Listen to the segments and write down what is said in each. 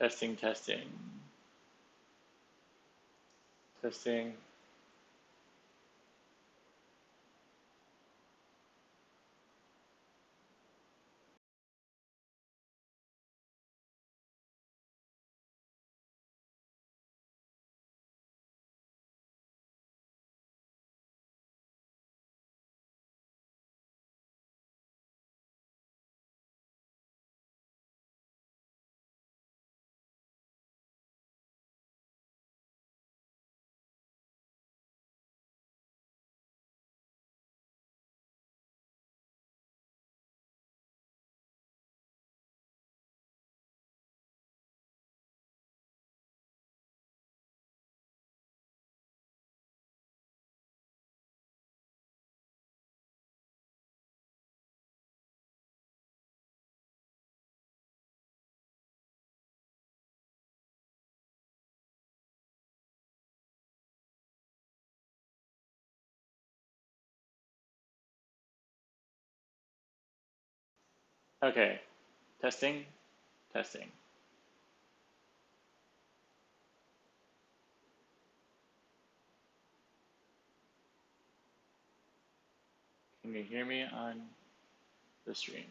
Testing, testing, testing. Okay, testing, testing. Can you hear me on the stream?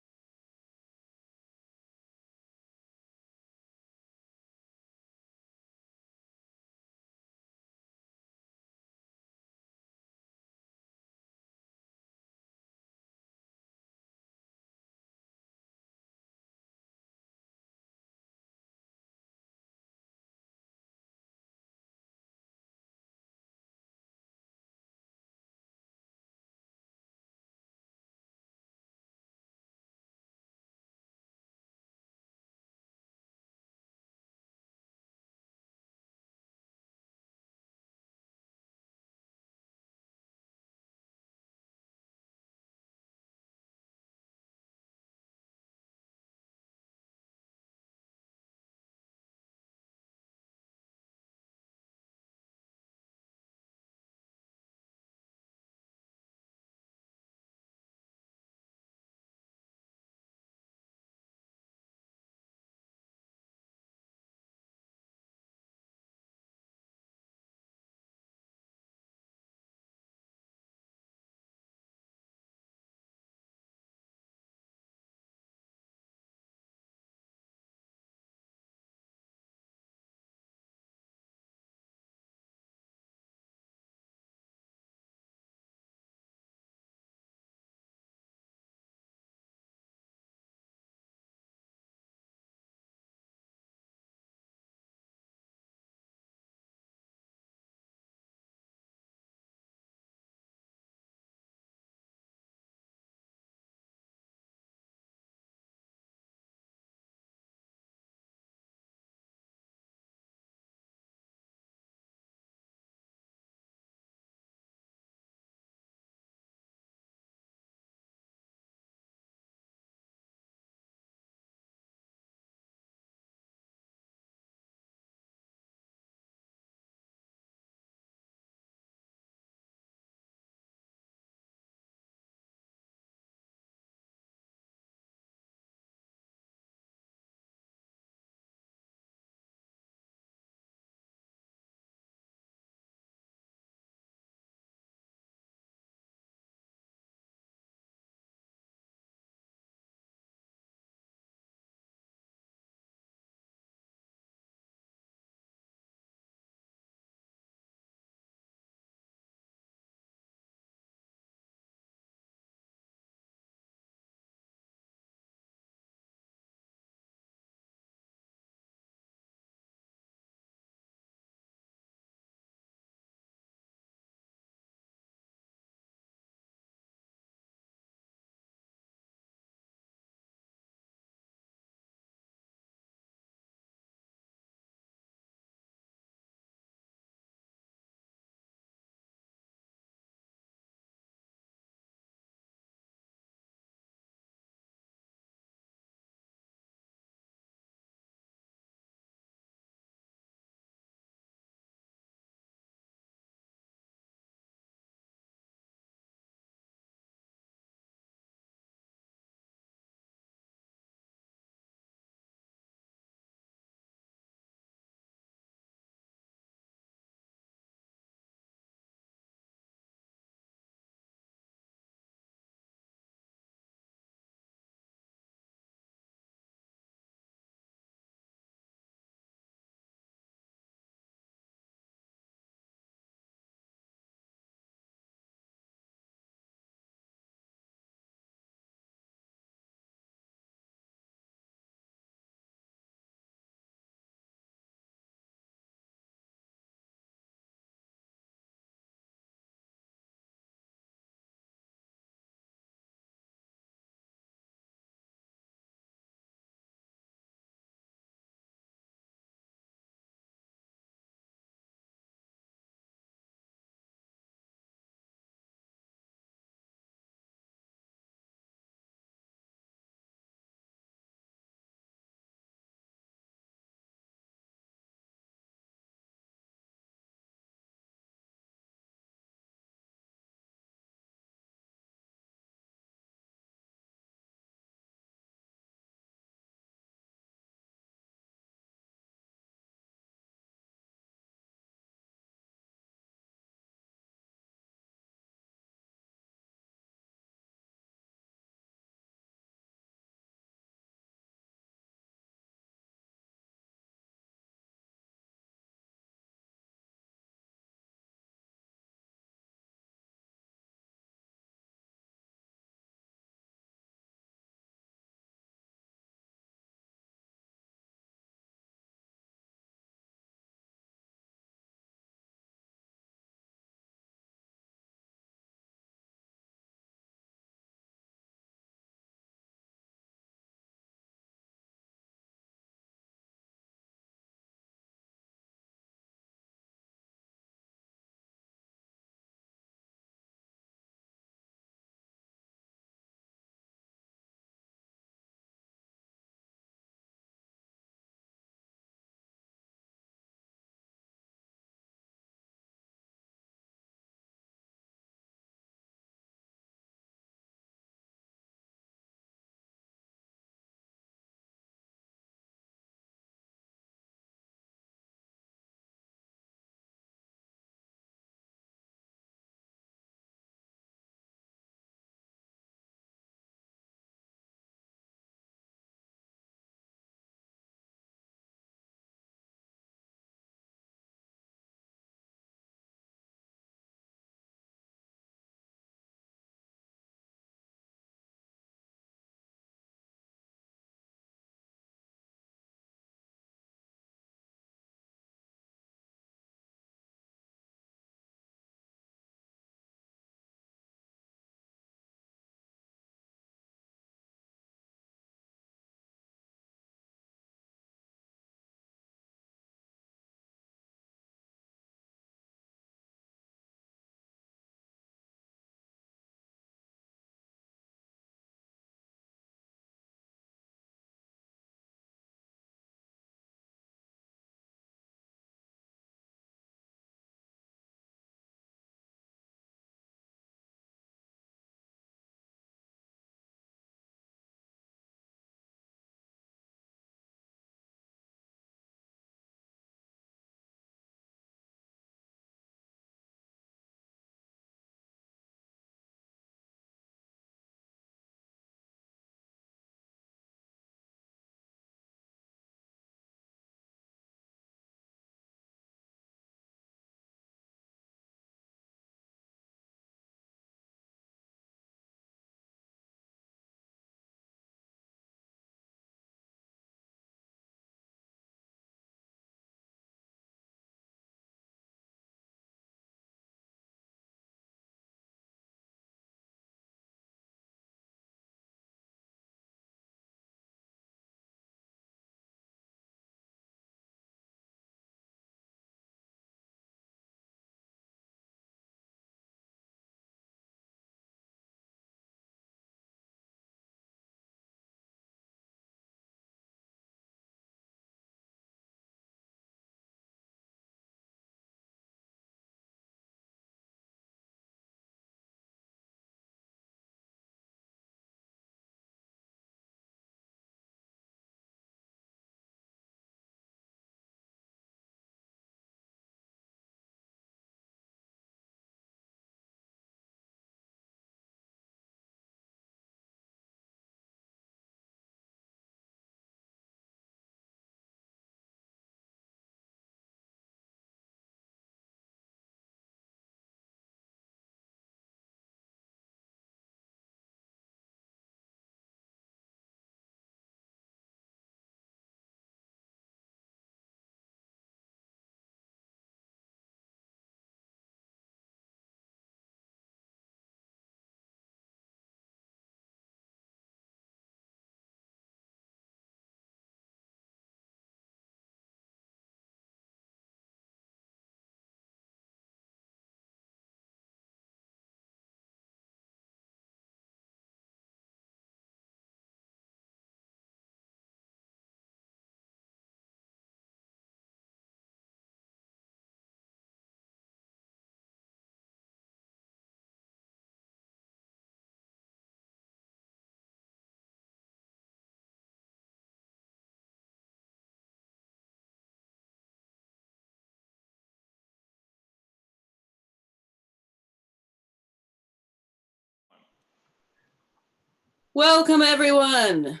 Welcome, everyone.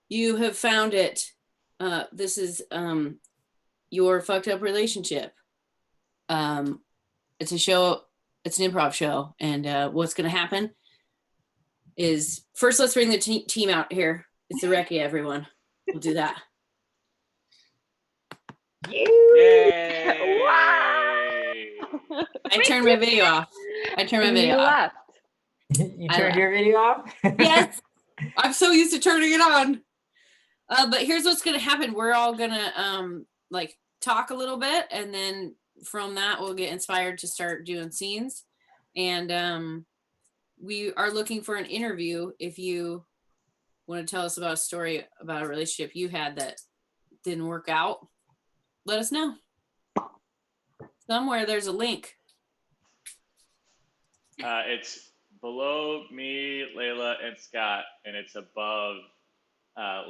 You have found it. This is your fucked up relationship. It's a show. It's an improv show, and what's going to happen is first let's bring the team out here. It's the recce, everyone. We'll do that. Yay! Wow! I turned my video off. Left. You turned your video off? Yes. I'm so used to turning it on. But here's what's gonna happen. We're all gonna like talk a little bit, and then from that we'll get inspired to start doing scenes. And we are looking for an interview. If you want to tell us about a story about a relationship you had that didn't work out, let us know. Somewhere there's a link. It's below me, Layla, and Scott, and it's above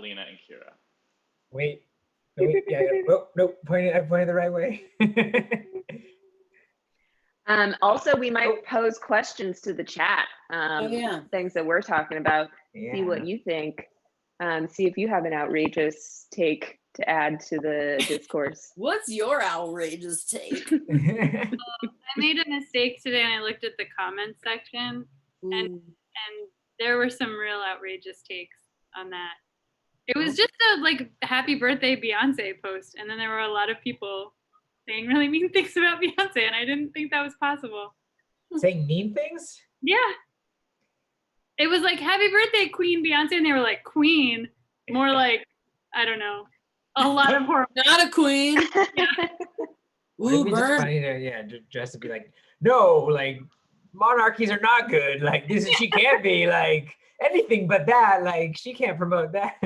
Lena and Kira. Wait. Yeah. Oh, no, I'm pointing the right way. Also, we might pose questions to the chat. Things that we're talking about. Yeah. See what you think. See if you have an outrageous take to add to the discourse. What's your outrageous take? I made a mistake today and I looked at the comments section and there were some real outrageous takes on that. It was just a like happy birthday Beyonce post, and then there were a lot of people saying really mean things about Beyonce, and I didn't think that was possible. Saying mean things? Yeah. It was like happy birthday Queen Beyonce, and they were like Queen, more like I don't know. A lot of horrible. Not a queen. Yeah. Ooh, just funny to just to be like, no, like monarchies are not good. Like this is she can't be like anything but that. Like she can't promote that.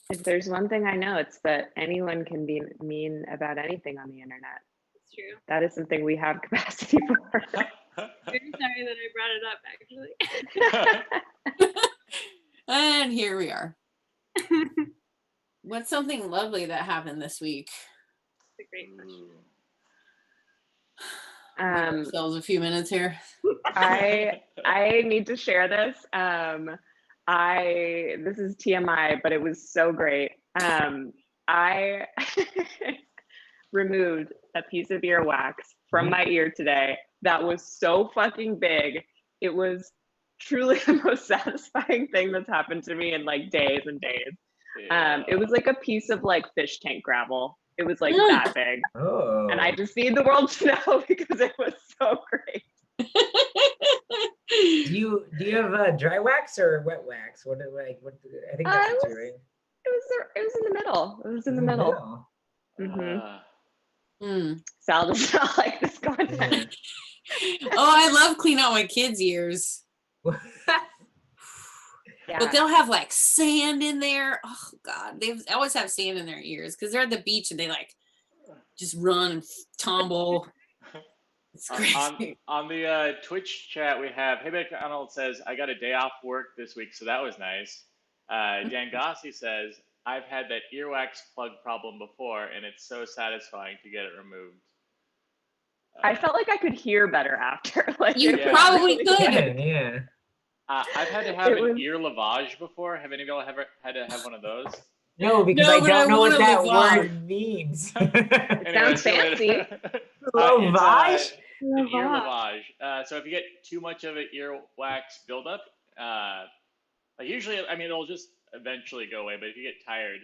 If there's one thing I know, it's that anyone can be mean about anything on the internet. It's true. That is something we have capacity for. Very sorry that I brought it up, actually. And here we are. What's something lovely that happened this week? It's a great question. Ourselves a few minutes here. I need to share this. This is TMI, but it was so great. I removed a piece of earwax from my ear today that was so fucking big. It was truly the most satisfying thing that's happened to me in like days and days. Yeah. It was like a piece of like fish tank gravel. It was like that big. Oh. And I just need the world to know because it was so great. Do you have dry wax or wet wax? What I think that's the two, right? It was in the middle. It was in the middle. Sal does not like this content. Oh, I love clean out my kids' ears. Yeah. But they'll have like sand in there. Oh God, they always have sand in their ears because they're at the beach and they like just run and tumble. It's crazy. On the Twitch chat we have, Hey McDonald says, I got a day off work this week, so that was nice. Dan Gossi says, I've had that earwax plug problem before, and it's so satisfying to get it removed. I felt like I could hear better after. Like You probably could. Yeah. I've had to have an ear lavage before. Have any of y'all ever had to have one of those? No, because No, I but don't know what that lavage. word means. Anyway, sounds fancy. Lavage? An ear lavage. So if you get too much of an earwax buildup, like usually, I mean, it'll just eventually go away. But if you get tired,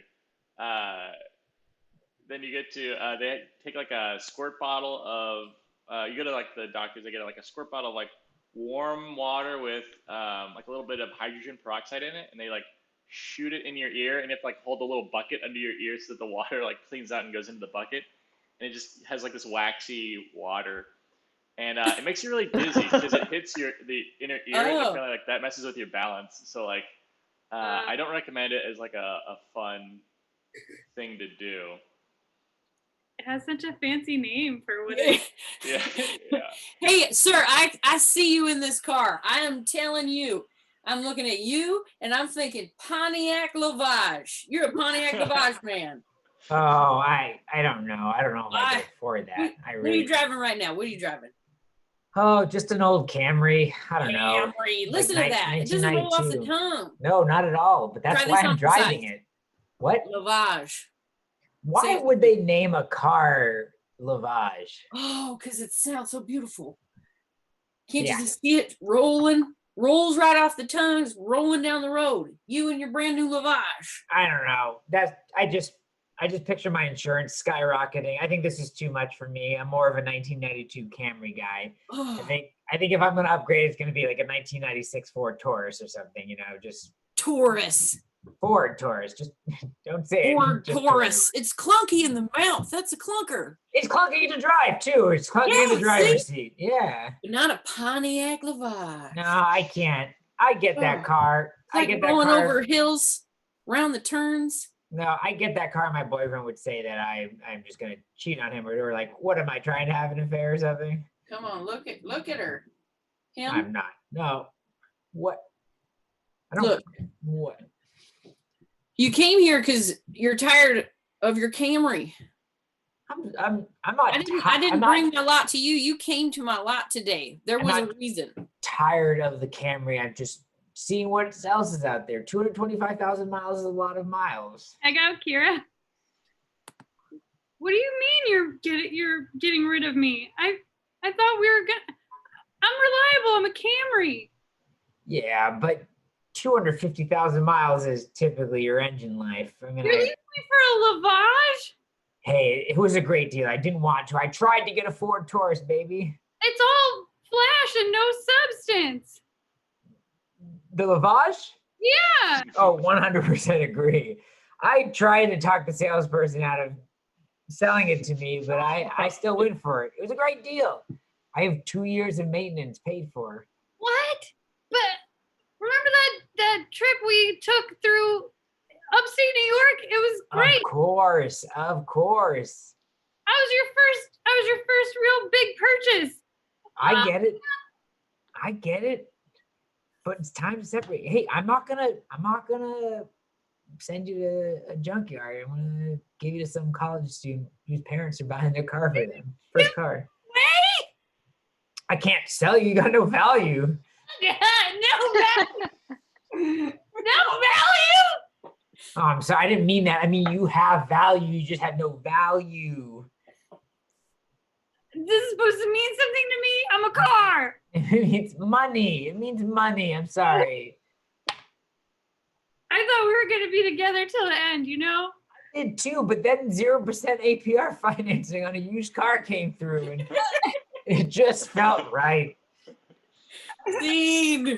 then you get to they take like a squirt bottle of you go to like the doctors. They get like a squirt bottle of like warm water with like a little bit of hydrogen peroxide in it, and they like shoot it in your ear, and you have to like hold a little bucket under your ear so that the water like cleans out and goes into the bucket, and it just has like this waxy water, and it makes you really dizzy because it hits the inner ear, and it kind of like that messes with your balance. So like I don't recommend it as like a fun thing to do. It has such a fancy name for what it is. Yeah. Hey, sir, I see you in this car. I am telling you, I'm looking at you and I'm thinking Pontiac Lavage. You're a Pontiac Lavage man. Oh, I don't know. I don't know if I can afford that. What are you driving right now? What are you driving? Oh, just an old Camry. I don't know. Camry. Like Listen to that. It doesn't roll off the 1992. tongue. No, not at all. But that's Try why this I'm on for driving size. it. What? Lavage. Why Say- would they name a car Lavage? Oh, because it sounds so beautiful. Can't Yeah. you just see it rolling? Rolls right off the tongues, rolling down the road. You and your brand new Lavage. I don't know. I just picture my insurance skyrocketing. I think this is too much for me. I'm more of a 1992 Camry guy. Oh, I think if I'm gonna upgrade, it's gonna be like a 1996 Ford Taurus or something, just Taurus. Ford Taurus. Just don't say Ford it. Just Taurus. It's clunky in the mouth. That's a clunker. It's clunky to drive too. It's clunky in the Yeah, driver's seat. Yeah. But not a Pontiac Lavage. No, I can't. I get that Oh. car. It's like I get that going car. over hills, around the turns. No, I get that car. My boyfriend would say that I'm just gonna cheat on him, or like, what am I trying to have an affair or something? Come on, look at her. Him. I'm not. No. What? I don't. Look. What? You came here because you're tired of your Camry. I'm not. I didn't I'm bring not my lot to you. You came to my lot today. There I'm was a not- reason. tired of the Camry. I'm just seeing what else is out there. 225,000 miles is a lot of miles. I got Kira. What do you mean you're getting rid of me? I thought we were gonna. I'm reliable. I'm a Camry. Yeah, but 250,000 miles is typically your engine life. I mean, You're leaving me for a Lavage? hey, it was a great deal. I didn't want to. I tried to get a Ford Taurus, baby. It's all flash and no substance. The Lavage? Yeah. Oh, 100% agree. I tried to talk the salesperson out of selling it to me, but I still went for it. It was a great deal. I have 2 years of maintenance paid for. What? But remember that trip we took through upstate New York? It was great. Of course, of course. That was your first real big purchase. I get it. I get it. But it's time to separate. Hey, I'm not gonna send you to a junkyard. I'm gonna give you to some college student whose parents are buying their car for them. First car. Wait. I can't sell you. You got no value. No value. No value. Oh, I'm sorry. I didn't mean that. I mean, you have value. You just have no value. This is supposed to mean something to me. I'm a car. It means money. It means money. I'm sorry. I thought we were gonna be together till the end, you know? I did too, but then 0% APR financing on a used car came through and it just felt right. Scene.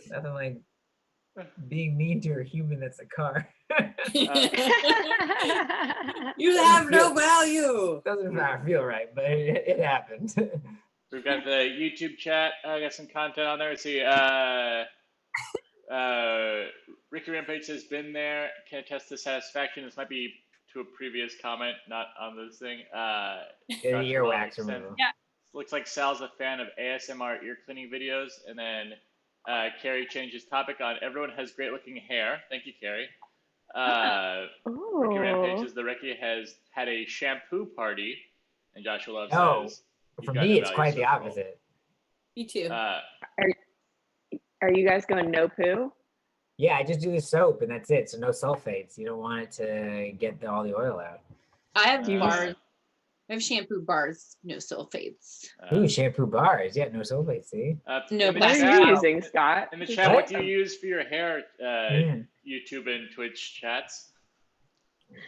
Nothing like being mean to a human that's a car. You have no value. Doesn't feel right, but it happened. We've got the YouTube chat. I got some content on there. Let's see. Ricky Rampage has been there. Can attest to satisfaction. This might be to a previous comment, not on this thing. The earwax removal. Yeah. Looks like Sal's a fan of ASMR ear cleaning videos. And then Carrie changed his topic on everyone has great looking hair. Thank you, Carrie. Ricky Rampage says the Ricky has had a shampoo party. And Joshua Love says, for me, it's quite the opposite. Me too. Are you guys going no poo? Yeah, I just do the soap and that's it. So no sulfates. You don't want it to get all the oil out. I have Uh, bars. I have shampoo bars, no sulfates. Ooh, shampoo bars. Yeah, no sulfates. See? No, in the What are chat- you using, Scott? In the chat, what do you use for your hair, Yeah. YouTube and Twitch chats?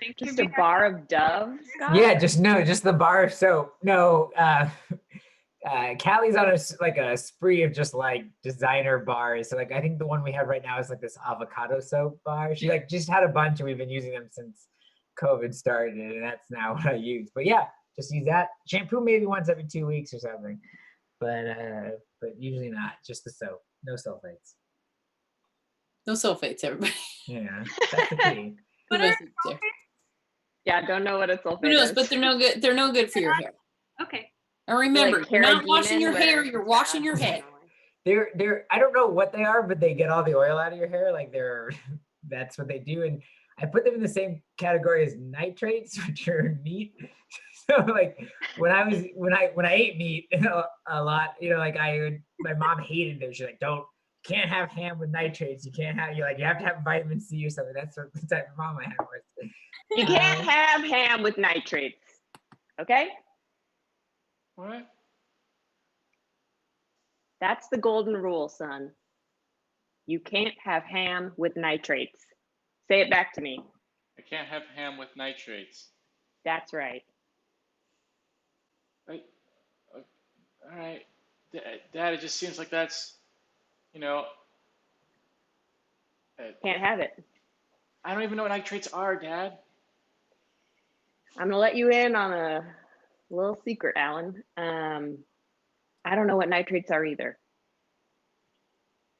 Thank you. Just a bar of Dove, Scott? Yeah, just the bar of soap. No, Callie's on a spree of just like designer bars. So like I think the one we have right now is like this avocado soap bar. She like just had a bunch and we've been using them since COVID started, and that's now what I use. But yeah, just use that. Shampoo maybe once every 2 weeks or something. But usually not. Just the soap. No sulfates. No sulfates, everybody. Yeah, that's the key. Who knows what's there? Yeah, don't know what a sulfate Who knows? is. But they're no good. They're no good for your hair. Okay. And remember, Like you're not washing carrageenan, your but hair. it's You're washing your bad. head. They're I don't know what they are, but they get all the oil out of your hair. Like that's what they do. And I put them in the same category as nitrates, which are neat. So like when I ate meat a lot, like my mom hated it. She's like, can't have ham with nitrates. You can't have, you have to have vitamin C or something. That's what the type of mom I had was. You can't have ham with nitrates. Okay? What? That's the golden rule, son. You can't have ham with nitrates. Say it back to me. I can't have ham with nitrates. That's right. All right. Dad, it just seems like that's, Can't have it. I don't even know what nitrates are, Dad. I'm gonna let you in on a little secret, Alan. I don't know what nitrates are either.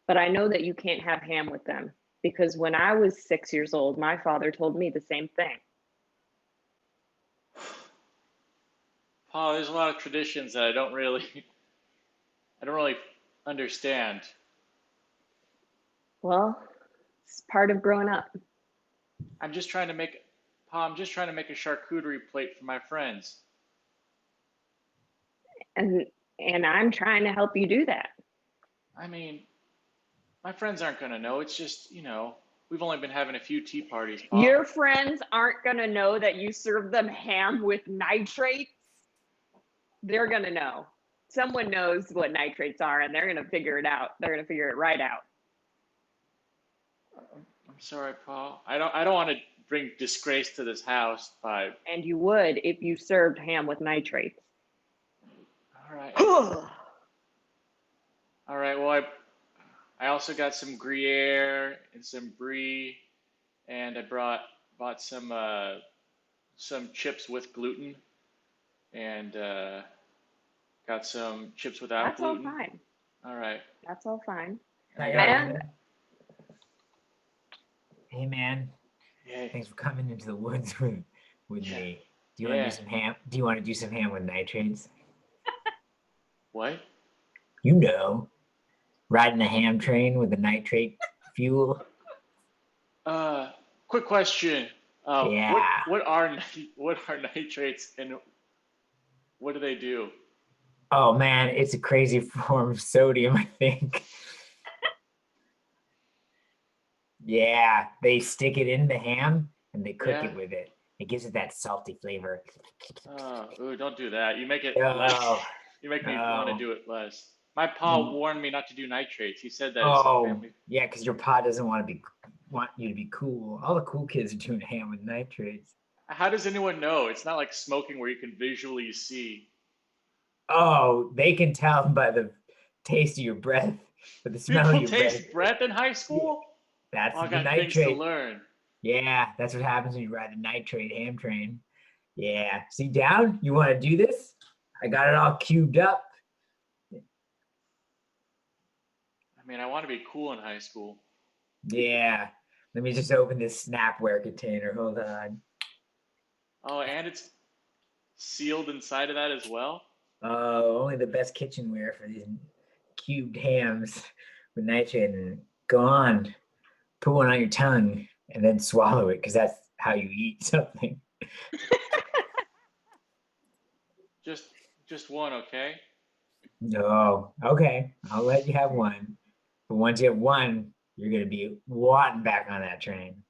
But I know that you can't have ham with them because when I was 6 years old, my father told me the same thing. Paul, there's a lot of traditions that I don't really understand. Well, it's part of growing up. I'm just trying to make, Paul, I'm just trying to make a charcuterie plate for my friends. And I'm trying to help you do that. I mean, my friends aren't going to know. It's just, we've only been having a few tea parties, Paul. Your friends aren't going to know that you serve them ham with nitrates. They're going to know. Someone knows what nitrates are and they're going to figure it out. They're going to figure it right out. I'm sorry, Paul. I don't want to bring disgrace to this house by. And you would if you served ham with nitrates. All right. All right. Well, I also got some Gruyere and some Brie, and I bought some chips with gluten, and got some chips without That's gluten. all fine. All right. That's all fine. And hey man, Yay. thanks for coming into the woods with me. Do you want to Yeah. do some ham? Do you want to do some ham with nitrates? What? Riding a ham train with a nitrate fuel. Quick question. Yeah. What are nitrates and what do they do? Oh man, it's a crazy form of sodium, I think. Yeah, they stick it in the ham and they cook it with it. It gives it that salty flavor. Ooh, don't do that. You make it Oh, you make me want to do it less. My pa warned me not to do nitrates. He said that it's a family. Yeah, because your pa doesn't want you to be cool. All the cool kids are doing ham with nitrates. How does anyone know? It's not like smoking where you can visually see. Oh, they can tell by the taste of your breath, but the smell of your taste breath in high school? That's I the got nitrate. things to learn. Yeah, that's what happens when you ride the nitrate ham train. Yeah, see down? You want to do this? I got it all cubed up. I mean, I want to be cool in high school. Yeah, let me just open this Snapware container. Hold on. Oh, and it's sealed inside of that as well? Oh, only the best kitchenware for these cubed hams with nitrate in it. Go on, put one on your tongue and then swallow it because that's how you eat something. Just one, okay? No, okay, I'll let you have one. But once you have one, you're going to be wanting back on that train.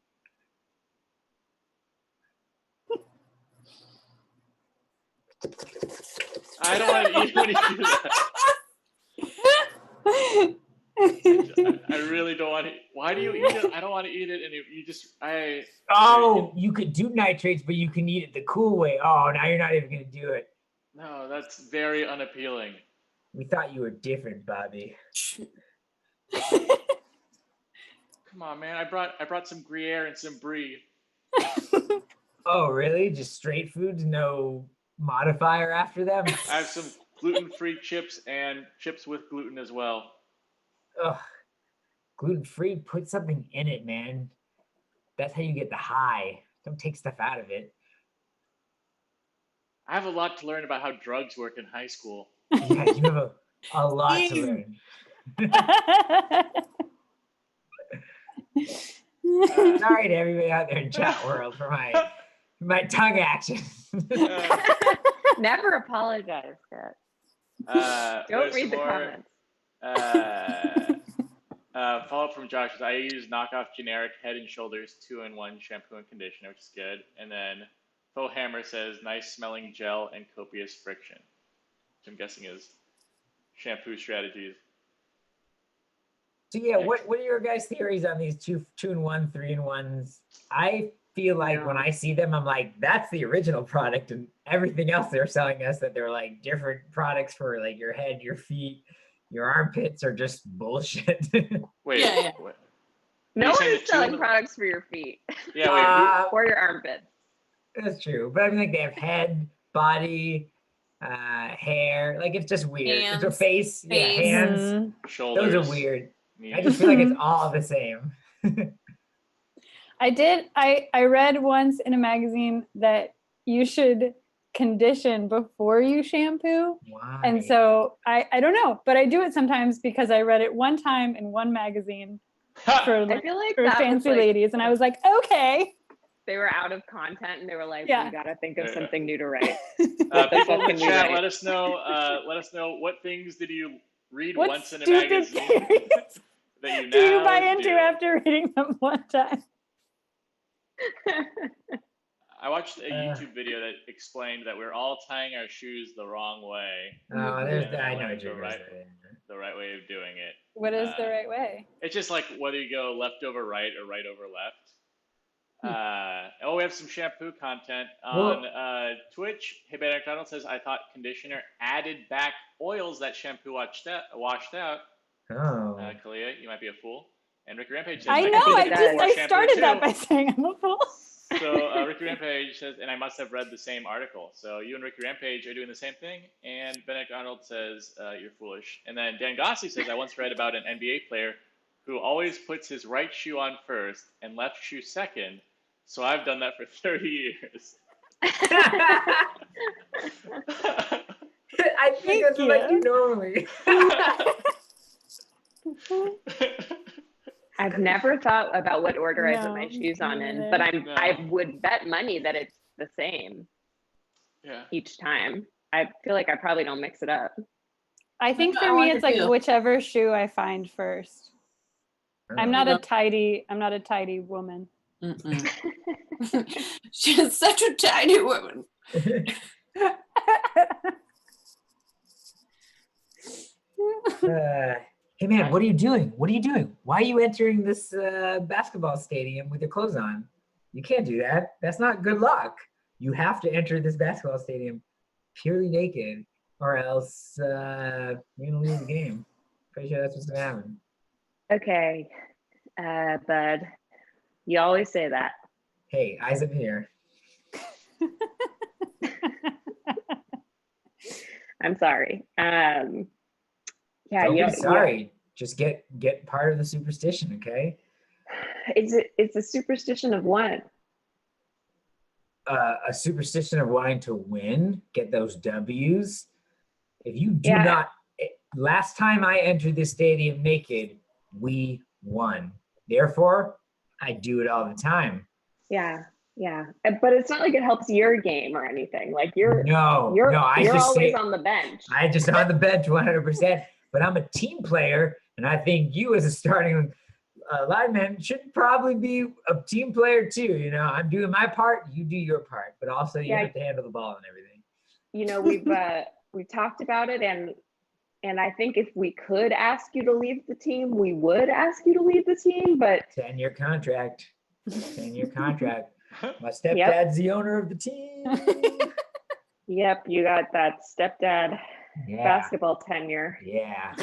I don't want to eat when you do that. I really don't want to. Why do you eat it? I don't want to eat it, and you just you could do nitrates, but you can eat it the cool way. Oh, now you're not even gonna do it. No, that's very unappealing. We thought you were different, Bobby. Come on, man. I brought some Gruyere and some Brie. Oh, really? Just straight foods, no modifier after them? I have some gluten-free chips and chips with gluten as well. Ugh. Gluten-free, put something in it, man. That's how you get the high. Don't take stuff out of it. I have a lot to learn about how drugs work in high school. Yeah, you have a lot to learn. Sorry to everybody out there in chat world for my My tongue action. Never apologize, Scott. Don't read the comments. Follow up from Josh is I use knockoff generic Head and Shoulders 2-in-1 shampoo and conditioner, which is good. And then Faux Hammer says nice smelling gel and copious friction, which I'm guessing is shampoo strategies. So yeah, what are your guys' theories on these 2-in-1, 3-in-1s? I feel like when I see them, I'm like, that's the original product, and everything else they're selling us that they're like different products for like your head, your feet, your armpits are just bullshit. Wait, Yeah. what? No you one saying is the selling 2 products for your feet Yeah, wait. or your armpits. That's true, but I mean, like they have head, body, hair. Like it's just weird. It's a Hands, face, yeah, face. hands. Shoulders. Those are weird. knees. I just feel like it's all the same. I read once in a magazine that you should condition before you shampoo. Why? And so I don't know, but I do it sometimes because I read it one time in one magazine for I feel like for that was fancy like, ladies, and I was like, okay. they were out of content and they were like, Yeah. we gotta think of Yeah. something new to write. People fuck in can the we chat, write? let us know what things did you read What once in a stupid magazine theories that you do you now buy into do. after reading them one time? I watched a YouTube video that explained that we're all tying our shoes the wrong way. Oh, there's And then I know learned what you're the saying. the right way of doing it. What is the right way? It's just like whether you go left over right or right over left. We have some shampoo content on Twitch. Hey, Ben McDonald says, I thought conditioner added back oils that shampoo washed out. Oh. Kalia, you might be a fool. And Ricky Rampage says, I can know. think I it just does. I shampoo started too. that by saying I'm a fool. So Ricky Rampage says, and I must have read the same article. So you and Ricky Rampage are doing the same thing. And Benedict Arnold says, you're foolish. And then Dan Gossi says, I once read about an NBA player who always puts his right shoe on first and left shoe second. So I've done that for 30 years. I think that's what I do normally. I've never thought about what order I put my No, shoes on me in, neither. but No. I would bet money that it's the same Yeah. each time. I feel like I probably don't mix it up. I think I for me wonder it's like too. whichever shoe I find first. I'm not Oh. a tidy woman. Mm-mm. She's such a tiny woman. Hey man, what are you doing? What are you doing? Why are you entering this basketball stadium with your clothes on? You can't do that. That's not good luck. You have to enter this basketball stadium purely naked, or else you're gonna lose the game. Pretty sure that's what's gonna happen. Okay, bud. You always say that. Hey, eyes up here. I'm sorry. Yeah, Don't yeah. be sorry. Just get part of the superstition, okay? It's a superstition of what? A superstition of wanting to win, get those W's. If you do Yeah. not, last time I entered this stadium naked, we won. Therefore, I do it all the time. Yeah, yeah. But it's not like it helps your game or anything. Like you're No, I you're just always say, on the bench. I just on the bench 100%, but I'm a team player, and I think you as a starting lineman should probably be a team player too. You know, I'm doing my part, you do your part, but also you Yeah. have to handle the ball and everything. You know, we've talked about it, and I think if we could ask you to leave the team, we would ask you to leave the team. But 10-year contract. 10-year contract. My stepdad's the owner of the team. yep, you got that stepdad Yeah. basketball tenure. Yeah.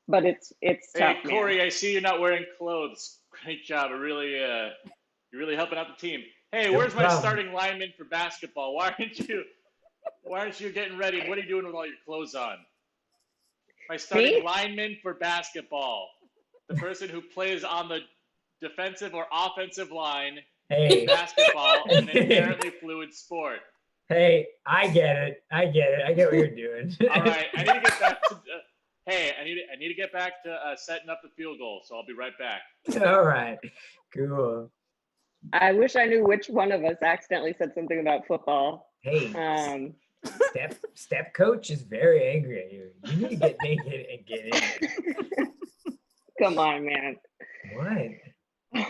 But it's Hey, tough, Corey, man. I see you're not wearing clothes. Great job. You're really helping out the team. Hey, No where's my problem. starting lineman for basketball? Why aren't you getting ready? What are you doing with all your clothes on? My starting Me? lineman for basketball. The person who plays on the defensive or offensive line in Hey, basketball, an inherently fluid sport. hey, I get it. I get what you're doing. All right, I need to get back to. I need to get back to setting up the field goal. So I'll be right back. All right. Cool. I wish I knew which one of us accidentally said something about football. Hey, Um, step coach is very angry at you. You need to get naked and get in there. come on, man. What?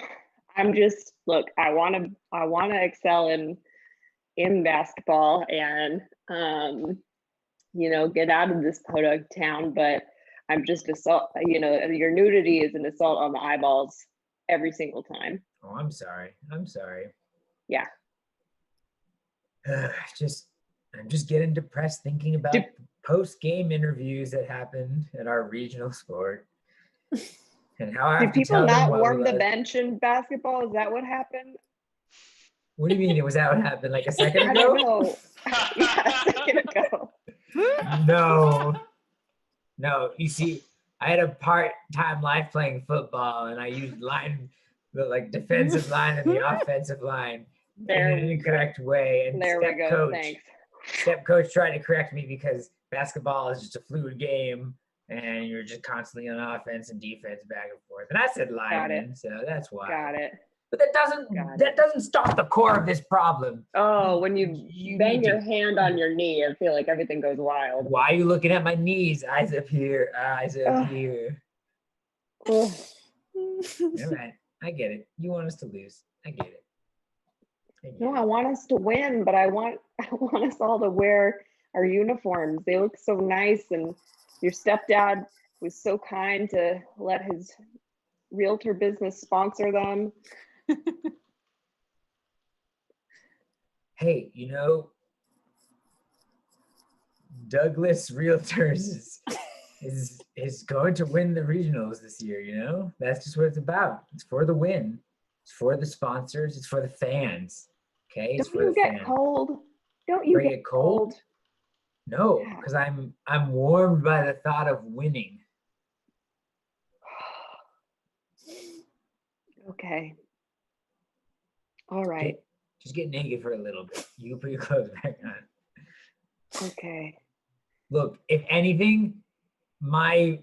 I'm just look. I want to excel in basketball and get out of this podunk town. But I'm just assault. Your nudity is an assault on the eyeballs every single time. Oh, I'm sorry. I'm sorry. Yeah. I'm just getting depressed thinking about post-game interviews that happened at our regional sport. And how I have Did to tell people them not what warm the was- bench in basketball? Is that what happened? What do you mean? It was that what happened like a second I ago? don't know. Yeah, a second ago. No. You see, I had a part-time life playing football, and I used the defensive line and the offensive line There in an we go. incorrect way. And There we go. Thanks. step coach tried to correct me because basketball is just a fluid game, and you're just constantly on offense and defense back and forth. And I said lineman, so that's why. Got it. But that doesn't stop the core of this problem. Oh, when you bang need your to- hand on your knee, I feel like everything goes wild. Why are you looking at my knees? Eyes up here, eyes up Ugh. here. Ugh. All right, I get it. You want us to lose. I get it. No, I want us to win, but I want us all to wear our uniforms. They look so nice, and your stepdad was so kind to let his realtor business sponsor them. Hey, Douglas Realtors is going to win the regionals this year. That's just what it's about. It's for the win. It's for the sponsors. It's for the fans. Okay, it's Don't for you the get fans. cold? Don't you Do I get cold? No, Yeah. because I'm warmed by the thought of winning. Okay. All right. Just get naked for a little bit. You can put your clothes back on. Okay. Look, if anything, my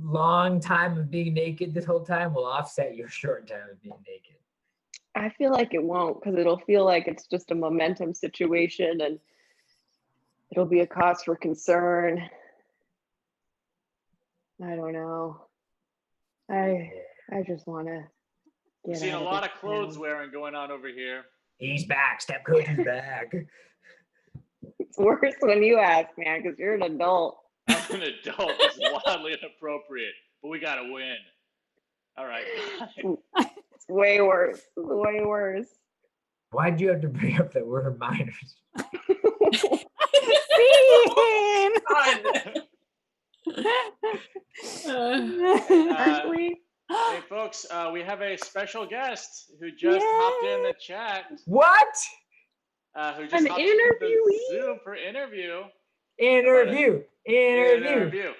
long time of being naked this whole time will offset your short time of being naked. I feel like it won't, because it'll feel like it's just a momentum situation, and it'll be a cause for concern. I don't know. I just want to We're get seeing out a of lot this of clothes town. wearing going on over here. He's back. Step coach is back. It's worse when you ask, man, because you're an adult. I'm an adult. It's wildly inappropriate, but we gotta win. All right. It's way worse. It's way worse. Why'd you have to bring up that we're minors? Scene! Aren't we? Hey, folks, we have a special guest who just hopped in the chat. What? Who just An hopped into the interviewee? Zoom for interview. Interview. Interview.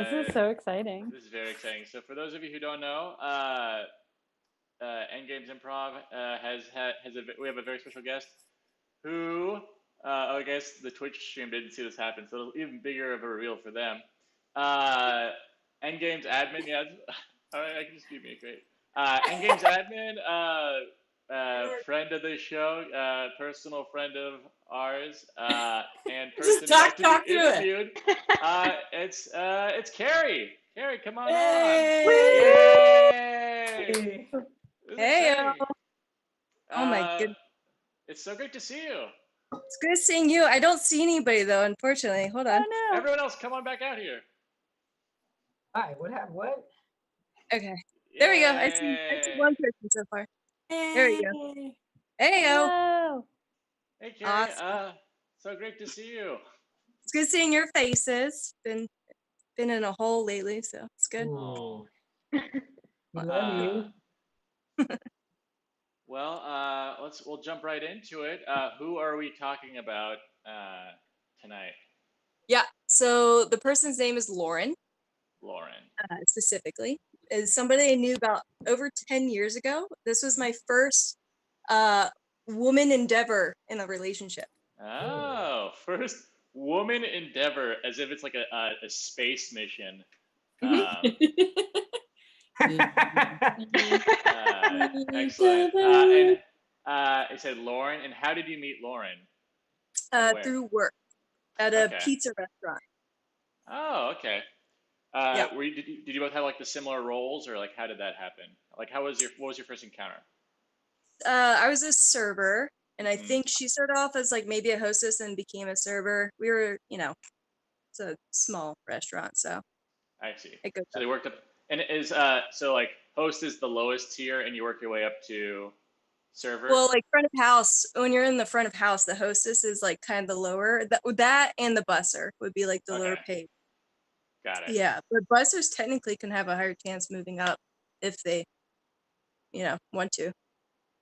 This is so exciting. This is very exciting. So for those of you who don't know, Endgames Improv we have a very special guest who I guess the Twitch stream didn't see this happen, so it's even bigger of a reveal for them. Endgames admin, yeah, all right, I can just keep me great. Endgames admin, friend of the show, personal friend of ours, and person Just talk about to be through it. interviewed. It's Carrie. Carrie, come on Yay! on. Yay! This is Hey, exciting. oh my goodness. It's so great to see you. It's good seeing you. I don't see anybody though, unfortunately. Hold on. Oh no. Everyone else, come on back out here. Hi, what happened? What? Okay. There we go. I see Yay. one person so far. There you go. Yay. Hey yo. Hello. Hey, Carrie. Awesome. So great to see you. It's good seeing your faces. Been in a hole lately, so it's good. Oh. We love you. Well, we'll jump right into it. Who are we talking about tonight? Yeah. So the person's name is Lauren, Lauren. specifically. Is somebody I knew about over 10 years ago. This was my first woman endeavor in a relationship. Oh, first woman endeavor, as if it's like a space mission. Mhm. Excellent. And it said Lauren. And how did you meet Lauren? Where? Through work at a Okay. pizza restaurant. Oh, okay. Yeah. Did you both have like the similar roles, or like how did that happen? Like what was your first encounter? I was a server, and I Mhm. think she started off as like maybe a hostess and became a server. We were, it's a small restaurant, so I see. it goes So up. they worked up, and is so like host is the lowest tier, and you work your way up to server. Well, like front of house, when you're in the front of house, the hostess is like kind of the lower. That and the busser would be like the lower Okay. paid. Got it. Yeah, but bussers technically can have a higher chance moving up if they, want to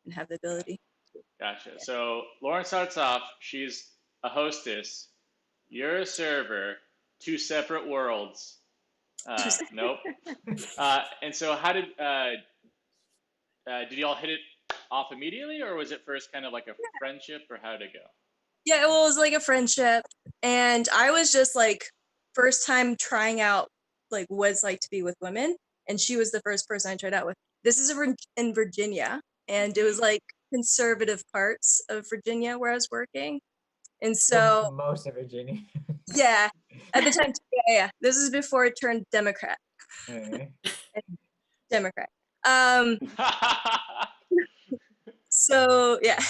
and have the ability. Gotcha. So Lauren starts off. She's a hostess. You're a server. Two separate worlds. Nope. And so how did you all hit it off immediately, or was it first kind of like a friendship, or how did it go? Yeah, well, it was like a friendship, and I was just like first time trying out like what it's like to be with women, and she was the first person I tried out with. This is in Virginia, and it was like conservative parts of Virginia where I was working, and so Most of Virginia. yeah, at the time, yeah. This is before it turned Democrat. Democrat. So yeah.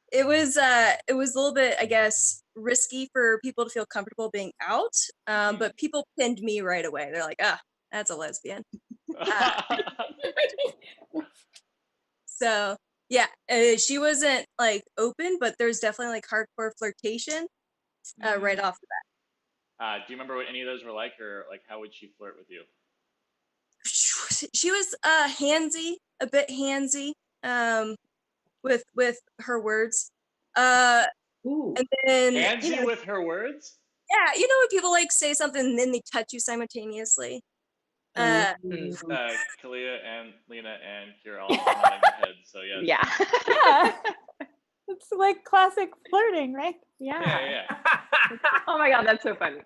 It was a little bit, I guess, risky for people to feel comfortable being out, but people pinned me right away. They're like, that's a lesbian. So yeah, she wasn't like open, but there's definitely like hardcore flirtation right off the bat. Do you remember what any of those were like, or like how would she flirt with you? She was a bit handsy, with her words. And then Handsy with her words? Yeah, when people like say something and then they touch you simultaneously. Kalia and Lena and Kira all nodding their heads, so yes. Yeah. It's like classic flirting, right? Yeah. Oh my God, that's so funny.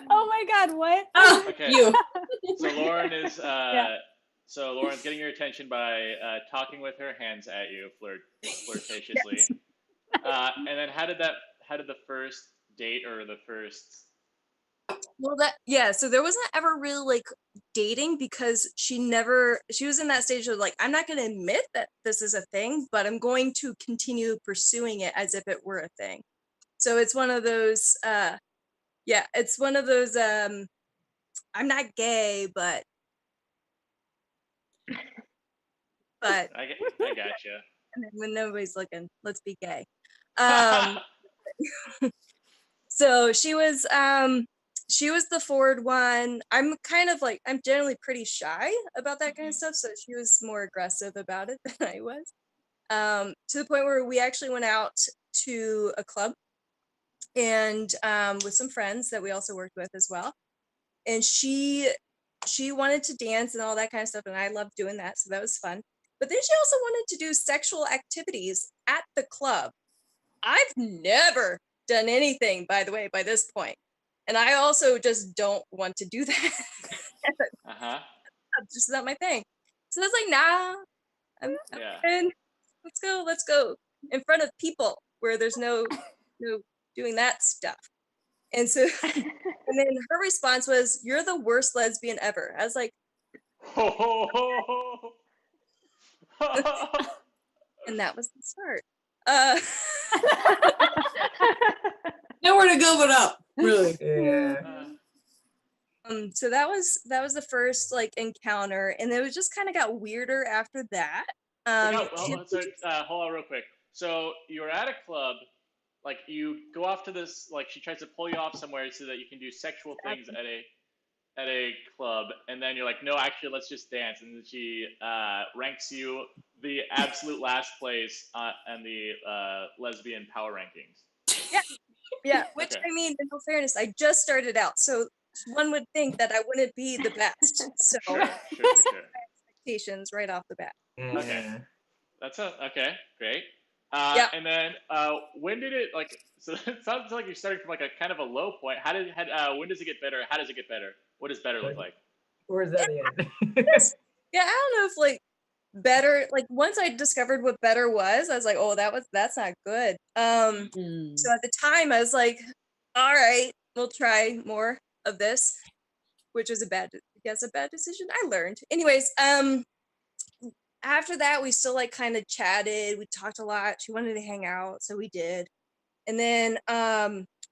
Oh my God, what? Okay. So Lauren is so Lauren's getting your attention by talking with her hands at you, flirtatiously. Yes. And then how did the first date or the first? Well, so there wasn't ever really like dating because she was in that stage of like, I'm not going to admit that this is a thing, but I'm going to continue pursuing it as if it were a thing. So it's one of those, it's one of those, I'm not gay, but I gotcha. And then when nobody's looking, let's be gay. So she was the forward one. I'm generally pretty shy about that kind of stuff, so she was more aggressive about it than I was. To the point where we actually went out to a club and with some friends that we also worked with as well. And she wanted to dance and all that kind of stuff, and I loved doing that, so that was fun. But then she also wanted to do sexual activities at the club. I've never done anything, by the way, by this point. And I also just don't want to do that. That's just not my thing. So I was like, nah, I'm in. Let's go in front of people where there's no doing that stuff. And so, and then her response was, "You're the worst lesbian ever." I was like, and that was the start. Nowhere to go but up, really. Yeah. So that was the first like encounter, and it just kind of got weirder after that. Hold on real quick. So you were at a club, like you go off to this, like she tries to pull you off somewhere so that you can do sexual things at a club, and then you're like, no, actually, let's just dance, and then she ranks you the absolute last place on the lesbian power rankings. Yeah. Which I mean, in all fairness, I just started out, so one would think that I wouldn't be the best. So sure. expectations right off the bat. Okay, okay, great. Yeah. And then when did it like? So it sounds like you're starting from like a kind of a low point. When does it get better? How does it get better? What does better look like? Where's that in? Yeah, I don't know if like better, like once I discovered what better was, I was like, oh, that's not good. So at the time I was like, all right, we'll try more of this, which was a bad decision. I learned. Anyways, after that we still like kind of chatted, we talked a lot. She wanted to hang out, so we did. And then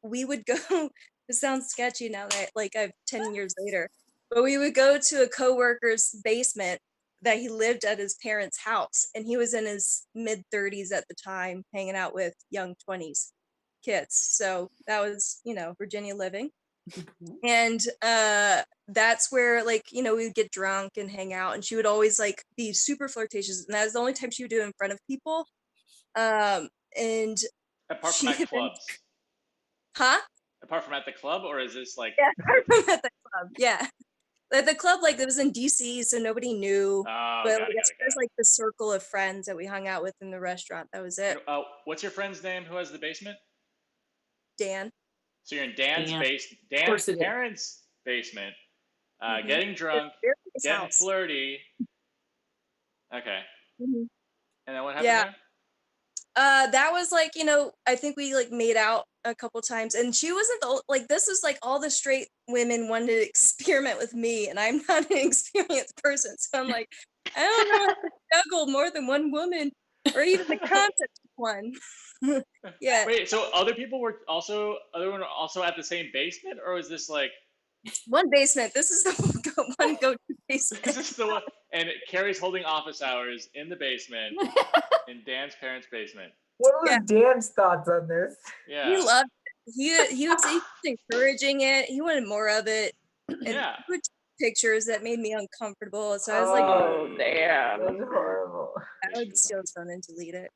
we would go this sounds sketchy now that like I've 10 years later, but we would go to a coworker's basement that he lived at his parents' house, and he was in his mid 30s at the time, hanging out with young 20s kids. So that was, Virginia living. And that's where like, we would get drunk and hang out, and she would always like be super flirtatious, and that was the only time she would do it in front of people. And Apart from she at clubs. Huh? Apart from at the club, or is this like? Yeah, apart from at the club. Yeah, like the club, like it was in DC, so nobody knew. Oh, But got it. there's like the circle of friends that we hung out with in the restaurant. That was it. What's your friend's name? Who has the basement? Dan. So you're in Dan's parents' basement, getting drunk, getting flirty. Okay. Mm-hmm. And then what happened there? That was like, I think we like made out a couple times, and she wasn't like, this is like all the straight women wanted to experiment with me, and I'm not an experienced person, so I'm like, I don't know how to juggle more than one woman or even the concept of one. Yeah. Wait, so other people were also at the same basement, or was this like one basement? This is the one go-to basement. This is the one, and Carrie's holding office hours in the basement, in Dan's parents' basement. What was Dan's thoughts on this? Yeah, he loved it. He was encouraging it. He wanted more of it, and he would take pictures that made me uncomfortable. So I was like, "Oh damn, that's horrible." I would steal his phone and delete it.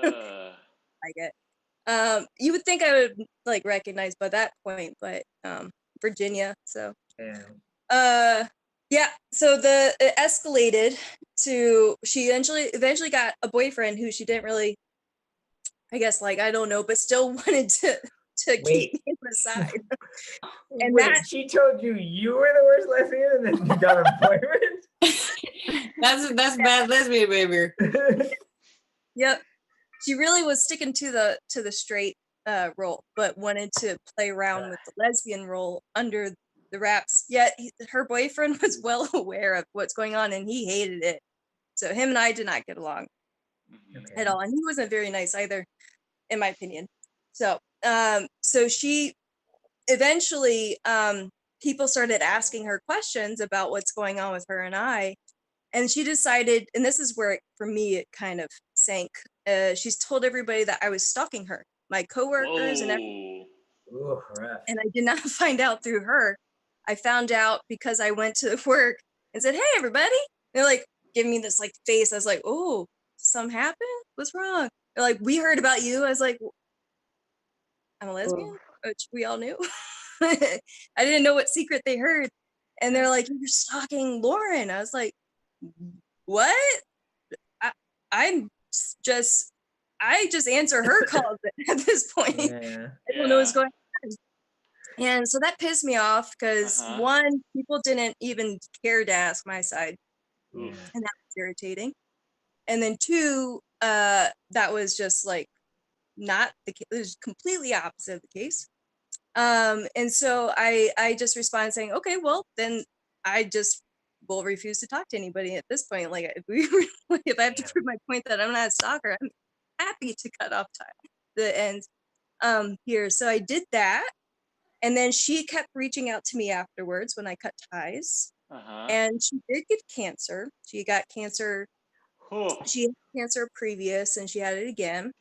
Like it. You would think I would like recognize by that point, but Virginia. So yeah. So it escalated to she eventually got a boyfriend who she didn't really, I guess, like, I don't know, but still wanted to keep me on the side. And wait, she told you were the worst lesbian, and then you got a boyfriend? That's bad lesbian behavior. Yep. She really was sticking to the straight role, but wanted to play around with the lesbian role under the wraps. Yet her boyfriend was well aware of what's going on, and he hated it. So him and I did not get along at all, and he wasn't very nice either, in my opinion. So so she eventually people started asking her questions about what's going on with her and I, and she decided, and this is where for me it kind of sank. She's told everybody that I was stalking her, my coworkers and everything. And I did not find out through her. I found out because I went to work and said, "Hey, everybody!" And they're like giving me this like face. I was like, "Oh, something happened? What's wrong?" They're like, "We heard about you." I was like, "I'm a lesbian," which we all knew. I didn't know what secret they heard. And they're like, "You're stalking Lauren." I was like, "What?" I just answer her calls at this point. I don't know what's going on. And so that pissed me off because one, people didn't even care to ask my side. And that was irritating. And then two, that was just like not the case. It was completely opposite of the case. And so I just responded saying, okay, well, then I just will refuse to talk to anybody at this point. Like if I have to prove my point that I'm not a stalker, I'm happy to cut off the ends here. So I did that. And then she kept reaching out to me afterwards when I cut ties. And she did get cancer. She got cancer. She had cancer previous, and she had it again.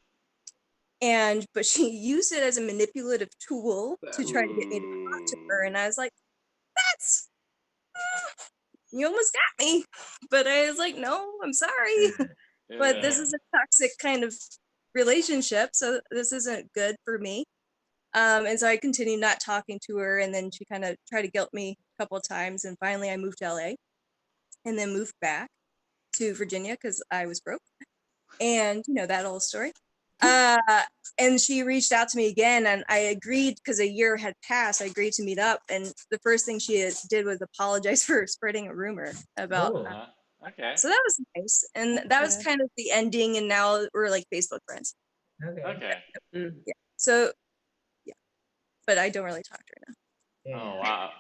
But she used it as a manipulative tool to try to get me to talk to her. And I was like, that's, you almost got me. But I was like, no, I'm sorry. But this is a toxic kind of relationship. So this isn't good for me. And so I continued not talking to her. And then she kind of tried to guilt me a couple of times. And finally I moved to LA and then moved back to Virginia because I was broke. And you know that old story. And she reached out to me again, and I agreed because a year had passed. I agreed to meet up, and the first thing she did was apologize for spreading a rumor about Okay. So that was nice, and that was good. kind of the ending. And now we're like Facebook friends. Okay. Okay. So yeah, but I don't really talk to her now. Yeah. Oh wow.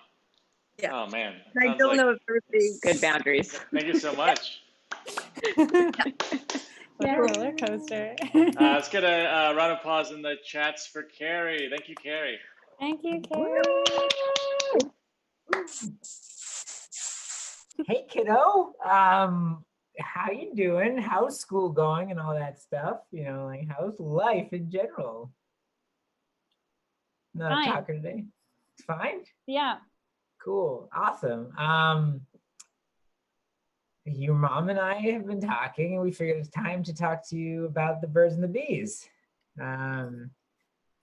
Yeah. Oh man. And I Sounds don't like know if everybody. Good boundaries. Thank you so much. What a roller coaster. Let's get a round of applause in the chats for Carrie. Thank you, Carrie. Thank you, Carrie. Hey, kiddo. How you doing? How's school going and all that stuff? You know, like how's life in general? Not Fine. a talker today. It's fine. Yeah. Cool. Awesome. Your mom and I have been talking, and we figured it's time to talk to you about the birds and the bees. I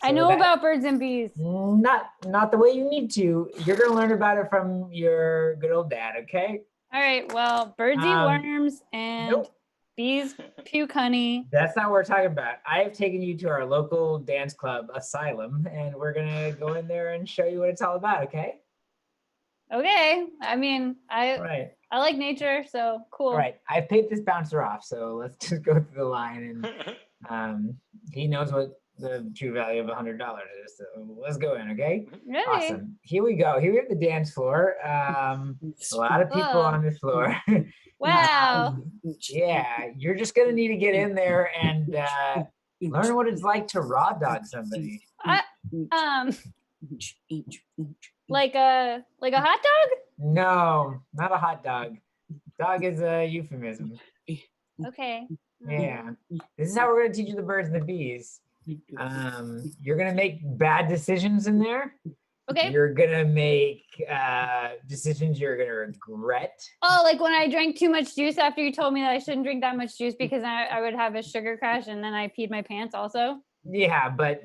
So know that- about birds and bees. Not the way you need to. You're gonna learn about it from your good old dad, okay? All right. Well, birds eat worms and Nope. bees puke honey. That's not what we're talking about. I have taken you to our local dance club, Asylum, and we're gonna go in there and show you what it's all about, okay? Okay. I mean, All right. I like nature, so cool. All right. I paid this bouncer off, so let's just go through the line, and he knows what the true value of $100 is. So let's go in, okay? Ready? Awesome. Here we go. Here we have the dance floor. A lot of people Whoa. on this floor. Wow. Yeah, you're just gonna need to get in there and learn what it's like to raw dog somebody. Like a hot dog? No, not a hot dog. Dog is a euphemism. Okay. Yeah. This is how we're gonna teach you the birds and the bees. You're gonna make bad decisions in there. Okay. You're gonna make decisions you're gonna regret. Oh, like when I drank too much juice after you told me that I shouldn't drink that much juice because I would have a sugar crash and then I peed my pants also. Yeah, but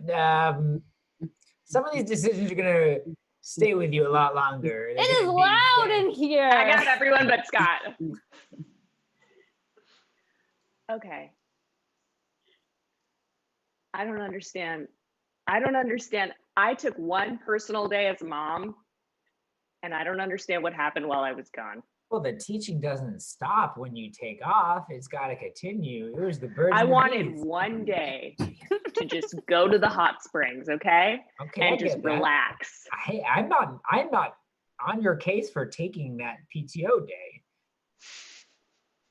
some of these decisions are gonna stay with you a lot longer. It is loud in here. I got everyone but Scott. Okay. I don't understand. I took one personal day as a mom, and I don't understand what happened while I was gone. Well, the teaching doesn't stop when you take off. It's got to continue. It was the birds. I and the wanted bees. one day to just go to the hot springs, okay? Okay, I And just get that. relax. Hey, I'm not on your case for taking that PTO day.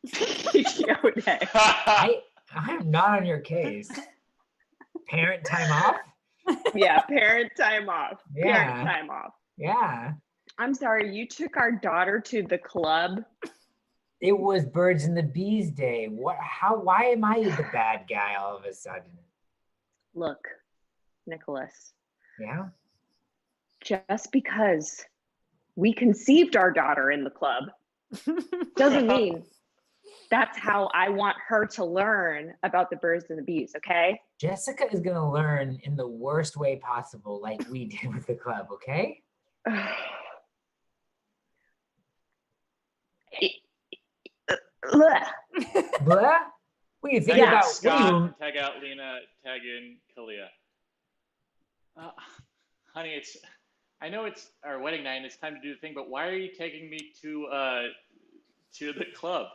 PTO day. I'm not on your case. Parent time off? Yeah, parent time off. Yeah. Parent time off. Yeah. I'm sorry, you took our daughter to the club. It was birds and the bees day. Why am I the bad guy all of a sudden? Look, Nicholas, Yeah. just because we conceived our daughter in the club doesn't mean that's how I want her to learn about the birds and the bees, okay? Jessica is gonna learn in the worst way possible, like we did with the club, okay? Blech. Blah? What do you think Tag out about Scott, tag out Lena, tag in Kalia. Honey, I know it's our wedding night and it's time to do the thing, but why are you taking me to the club?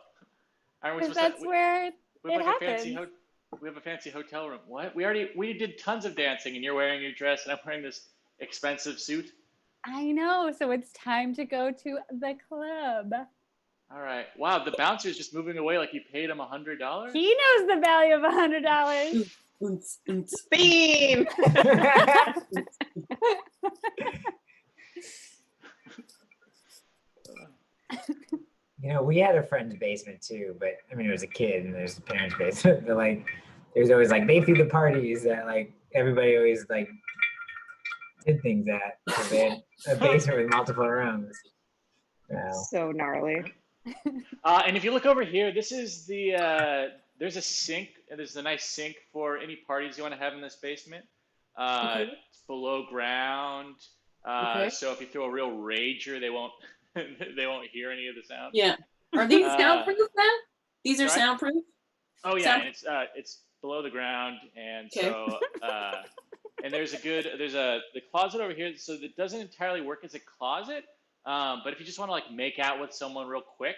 Aren't we Because supposed that's to, where we have it like a fancy happens. we have a fancy hotel room. What? We did tons of dancing and you're wearing your dress and I'm wearing this expensive suit. I know. So it's time to go to the club. All right. Wow, the bouncer's just moving away like you paid him $100. He knows the value of $100. Theme. You know, we had a friend's basement too, but I mean, it was a kid and there's a parent's basement. But like, there's always like they threw the parties that like everybody always like did things at. Because they had a basement with multiple rooms. Wow. So gnarly. And if you look over here, this is there's a sink. There's a nice sink for any parties you want to have in this basement. Okay. It's below ground. Okay. So if you throw a real rager, they won't hear any of the sound. Yeah. Are these Uh, soundproof then? These are sorry? soundproof? Oh yeah, Sound- and it's below the ground, and Okay. so and there's the closet over here, so it doesn't entirely work as a closet. But if you just want to like make out with someone real quick,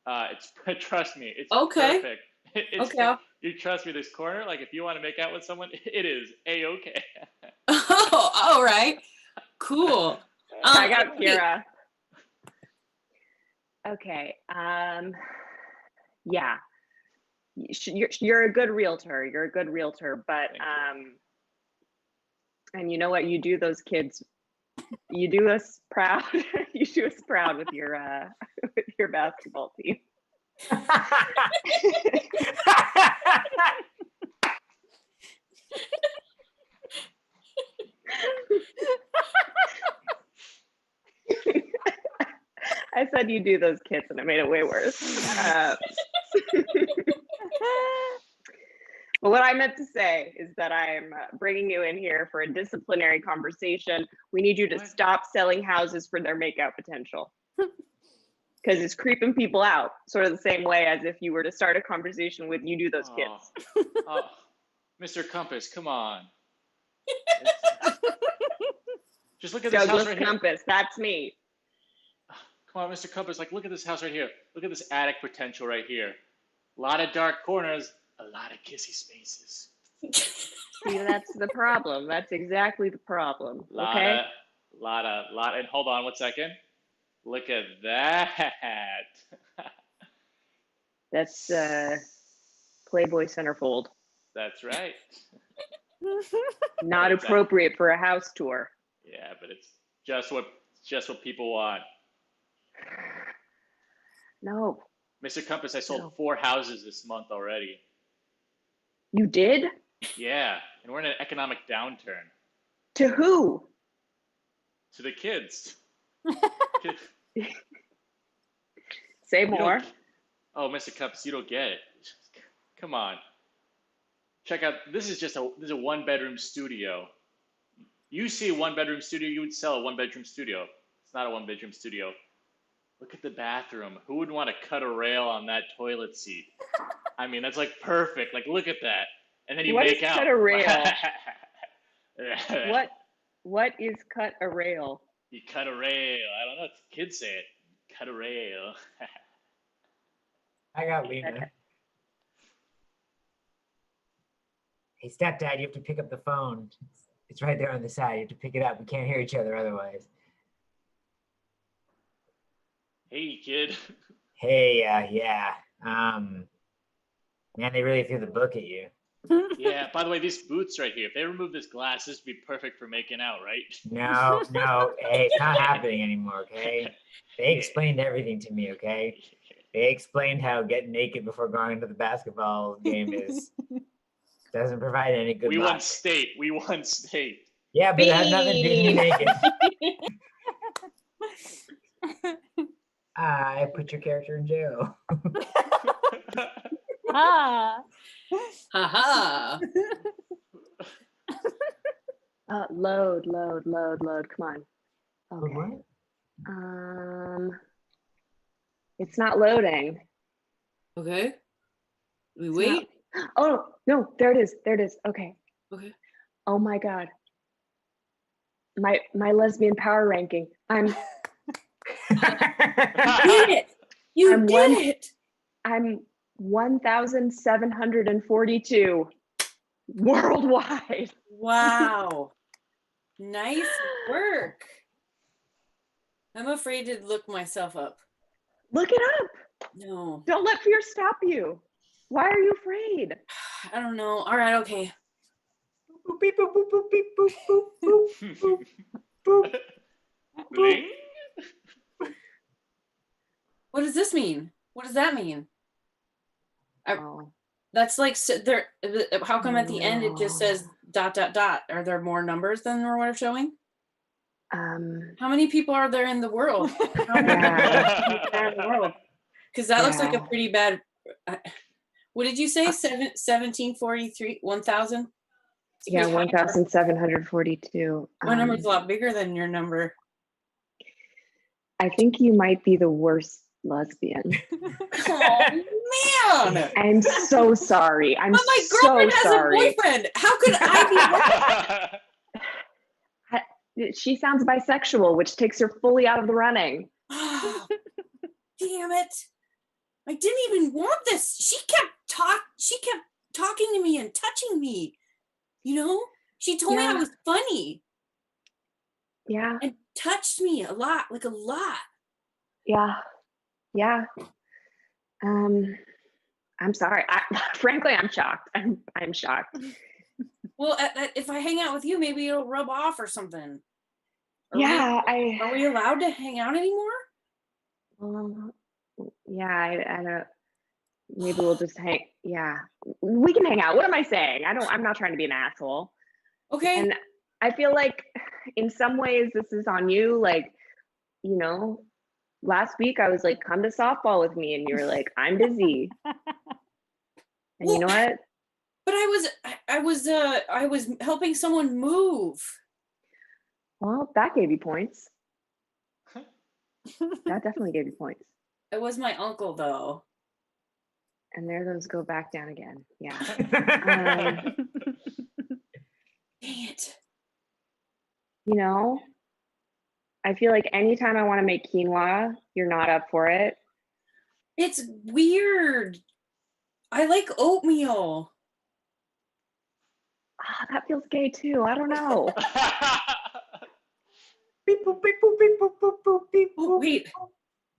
It's trust me, it's Okay. perfect. It's Okay. you trust me. This corner, like if you want to make out with someone, it is a-okay. Oh, all right. Cool. I got Okay. Kira. Okay. Yeah. You're a good realtor. You're a good realtor, but Thank you. and you know what? You do those kids. You do us proud. You do us proud with your basketball team. I said you do those kids, and it made it way worse. But what I meant to say is that I'm bringing you in here for a disciplinary conversation. We need you to What? stop selling houses for their makeout potential. Because it's creeping people out, sort of the same way as if you were to start a conversation with you do those kids. Oh, Mr. Compass, come on. Just look at this house Douglas right here. Compass, that's me. Come on, Mr. Compass, like look at this house right here. Look at this attic potential right here. A lot of dark corners, a lot of kissy spaces. See, that's the problem. That's exactly the problem. Okay. Lot, and hold on 1 second. Look at that. That's Playboy centerfold. That's right. Not appropriate for a house tour. Yeah, but it's just what people want. No. Mr. Compass, I sold No. 4 houses this month already. You did? Yeah, and we're in an economic downturn. To who? To the kids. Say You more. Oh, Mr. Compass, you don't get it. Come on. Check out. This is a 1-bedroom studio. You see a 1-bedroom studio, you would sell a 1-bedroom studio. It's not a 1-bedroom studio. Look at the bathroom. Who would want to cut a rail on that toilet seat? I mean, that's like perfect. Like, look at that. And then you What make is out. cut a rail? What is cut a rail? You cut a rail. I don't know. Kids say it. Cut a rail. I got Lena. Hey, stepdad, you have to pick up the phone. It's right there on the side. You have to pick it up. We can't hear each other otherwise. Hey, kid. Hey, yeah. Man, they really threw the book at you. Yeah, by the way, these boots right here, if they remove this glass, this would be perfect for making out, right? No. Hey, it's not happening anymore, okay? They explained everything to me, okay? They explained how getting naked before going to the basketball game doesn't provide any good We luck. won state. Yeah, but it has nothing to do with naked. I put your character in jail. Ah. Haha. Load. Come on. Okay. What? It's not loading. Okay. We It's wait. not- Oh no, there it is. Okay. Okay. Oh my God. My lesbian power ranking. You did it. You I'm did one- it. I'm 1,742 worldwide. Wow. Nice work. I'm afraid to look myself up. Look it up. No. Don't let fear stop you. Why are you afraid? I don't know. All right, okay. Boop, beep, boop, boop, boop, beep, boop, boop, boop, boop, boop. Bling. What does this mean? What does that mean? Oh. That's like there. How come at the end it just says ... Are there more numbers than we're showing? How many people are there in the world? How many people are in the world? Because that looks like a pretty bad. What did you say? 1743, 1,000. Yeah, 1,742. My number's a lot bigger than your number. I think you might be the worst lesbian. Oh man! I'm so sorry. I'm But my so girlfriend has sorry. a boyfriend. How could I be? She sounds bisexual, which takes her fully out of the running. be? Damn it! I didn't even want this. She kept talking to me and touching me. You know? She told me I Yeah. was funny Yeah. and touched me a lot, like a lot. Yeah. Yeah. I'm sorry. Frankly, I'm shocked. I'm shocked. Well, if I hang out with you, maybe it'll rub off or something. Yeah, Are we allowed to hang out anymore? well, yeah, I don't, maybe we'll just hang, yeah, we can hang out. What am I saying? I'm not trying to be an asshole. Okay. And I feel like in some ways this is on you. Like, you know, last week I was like, come to softball with me. And you were like, I'm busy. And you know what? But I was helping someone move. Well, that gave you points. That definitely gave you points. It was my uncle though. And there those go back down again. Yeah. Dang it. You know, I feel like anytime I want to make quinoa, you're not up for it. It's weird. I like oatmeal. Ah, that feels gay too. I don't know. Beep, boop, beep, boop, beep, boop, boop, boop, beep, Oh, boop, wait. boop,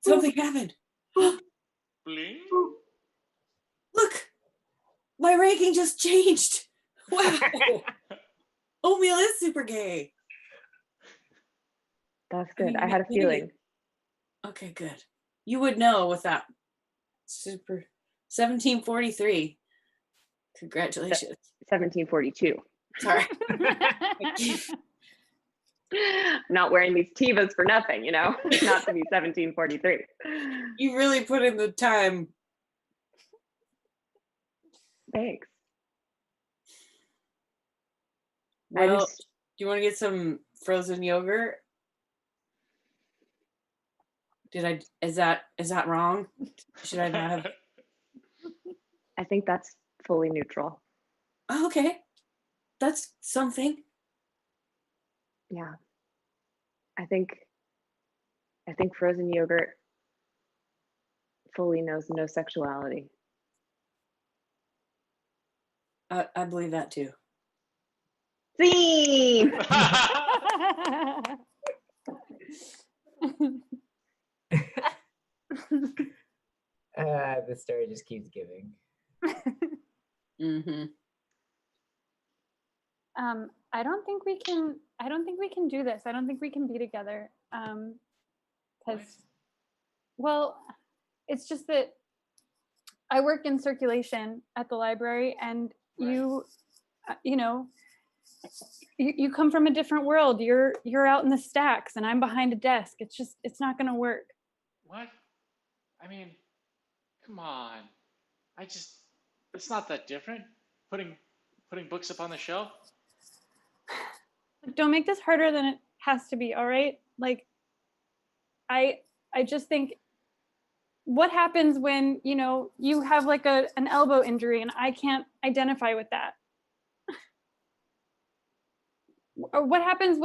Something happened. Bling. boop. Look, my ranking just changed. Wow. Oatmeal is super gay. That's I good. mean, I had a maybe- feeling. Okay, good. You would know with that. Super 1743. Congratulations. 1742. Sorry. I'm not wearing these Tivas for nothing, you know, not to be 1743. You really put in the time. Thanks. Well, do you want to get some frozen yogurt? Is that wrong? Should I not have? I think that's fully neutral. Oh, okay. That's something. Yeah. I think frozen yogurt fully knows no sexuality. I believe that too. Scene! The story just keeps giving. Mm-hmm. I don't think we can do this. I don't think we can be together. Because well, it's just that I work in circulation at the library, and you know, you come from a different world. You're out in the stacks and I'm behind a desk. It's not gonna work. What? I mean, come on. It's not that different. Putting books up on the shelf. Don't make this harder than it has to be, all right? Like, I just think, what happens when, you know, you have like an elbow injury and I can't identify with that? Or what happens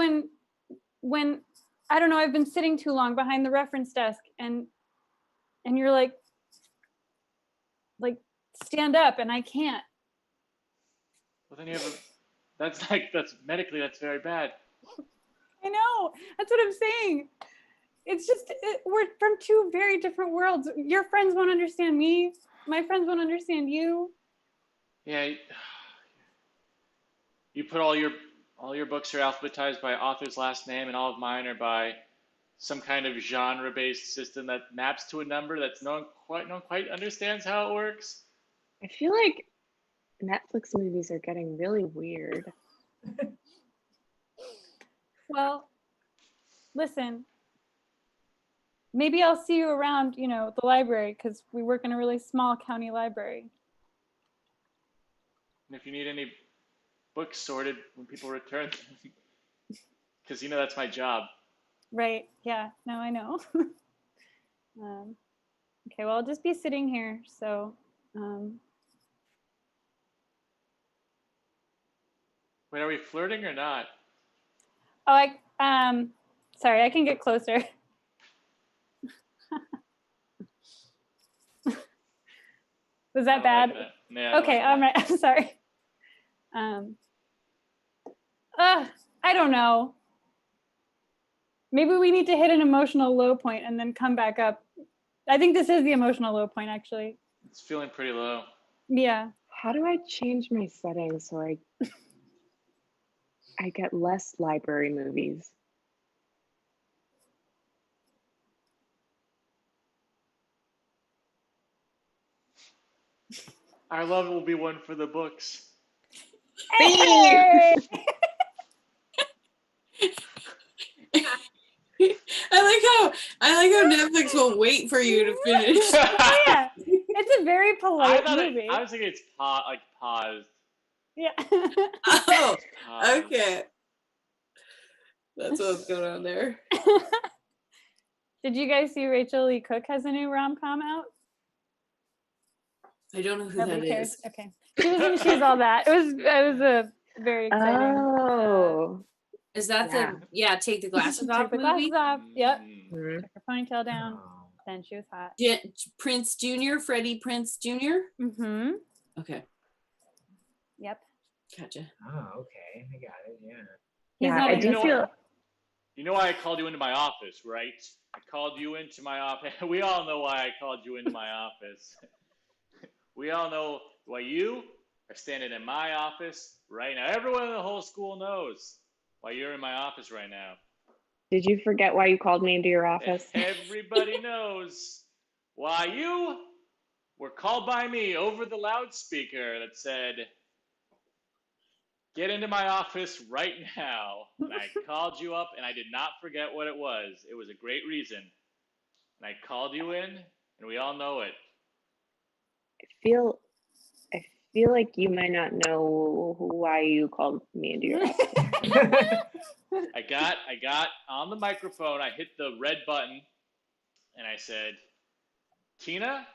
when I don't know, I've been sitting too long behind the reference desk and you're like stand up and I can't. Well, then you have that's medically that's very bad. I know, that's what I'm saying. It's just, we're from two very different worlds. Your friends won't understand me. My friends won't understand you. Yeah. You put all your books are alphabetized by author's last name, and all of mine are by some kind of genre-based system that maps to a number that's no one quite understands how it works. I feel like Netflix movies are getting really weird. Well, listen, maybe I'll see you around, you know, the library, because we work in a really small county library. And if you need any books sorted when people return, because you know that's my job. Right, yeah, no, I know. Okay, well, I'll just be sitting here, so. Wait, are we flirting or not? Oh, sorry, I can get closer. Was that I bad? like that. Yeah, I Okay, like all that. right. I'm sorry. I don't know. Maybe we need to hit an emotional low point and then come back up. I think this is the emotional low point, actually. It's feeling pretty low. Yeah. How do I change my settings so I get less library movies? Our love will be one for the books. Hey! I like how Netflix will wait for you to finish. Oh, yeah. It's a very polite movie. I was thinking it's paused. Yeah. Oh, Paused. okay. That's what's going on there. Did you guys see Rachel Lee Cook has a new rom-com out? I don't know who Nobody that cares. is. Okay. She was in She's All That. It was a very exciting. Oh. Is that Yeah. the Take the Glasses Took Off the movie? glasses off. Yep. Mhm. Took her ponytail down. Oh. Then she was hot. Prince Jr., Freddie Prince Jr.? Mm-hmm. Okay, Yep. gotcha. Oh, okay. I got it. Yeah. He's Yeah, not I in do this feel. one. You know why I called you into my office, right? I called you into my office. We all know why I called you into my office. We all know why you are standing in my office right now. Everyone in the whole school knows why you're in my office right now. Did you forget why you called me into your office? Everybody knows why you were called by me over the loudspeaker that said, "Get into my office right now." And I called you up, and I did not forget what it was. It was a great reason. And I called you in, and we all know it. I feel like you might not know why you called me into your office. I got on the microphone, I hit the red button, and I said, "Tina,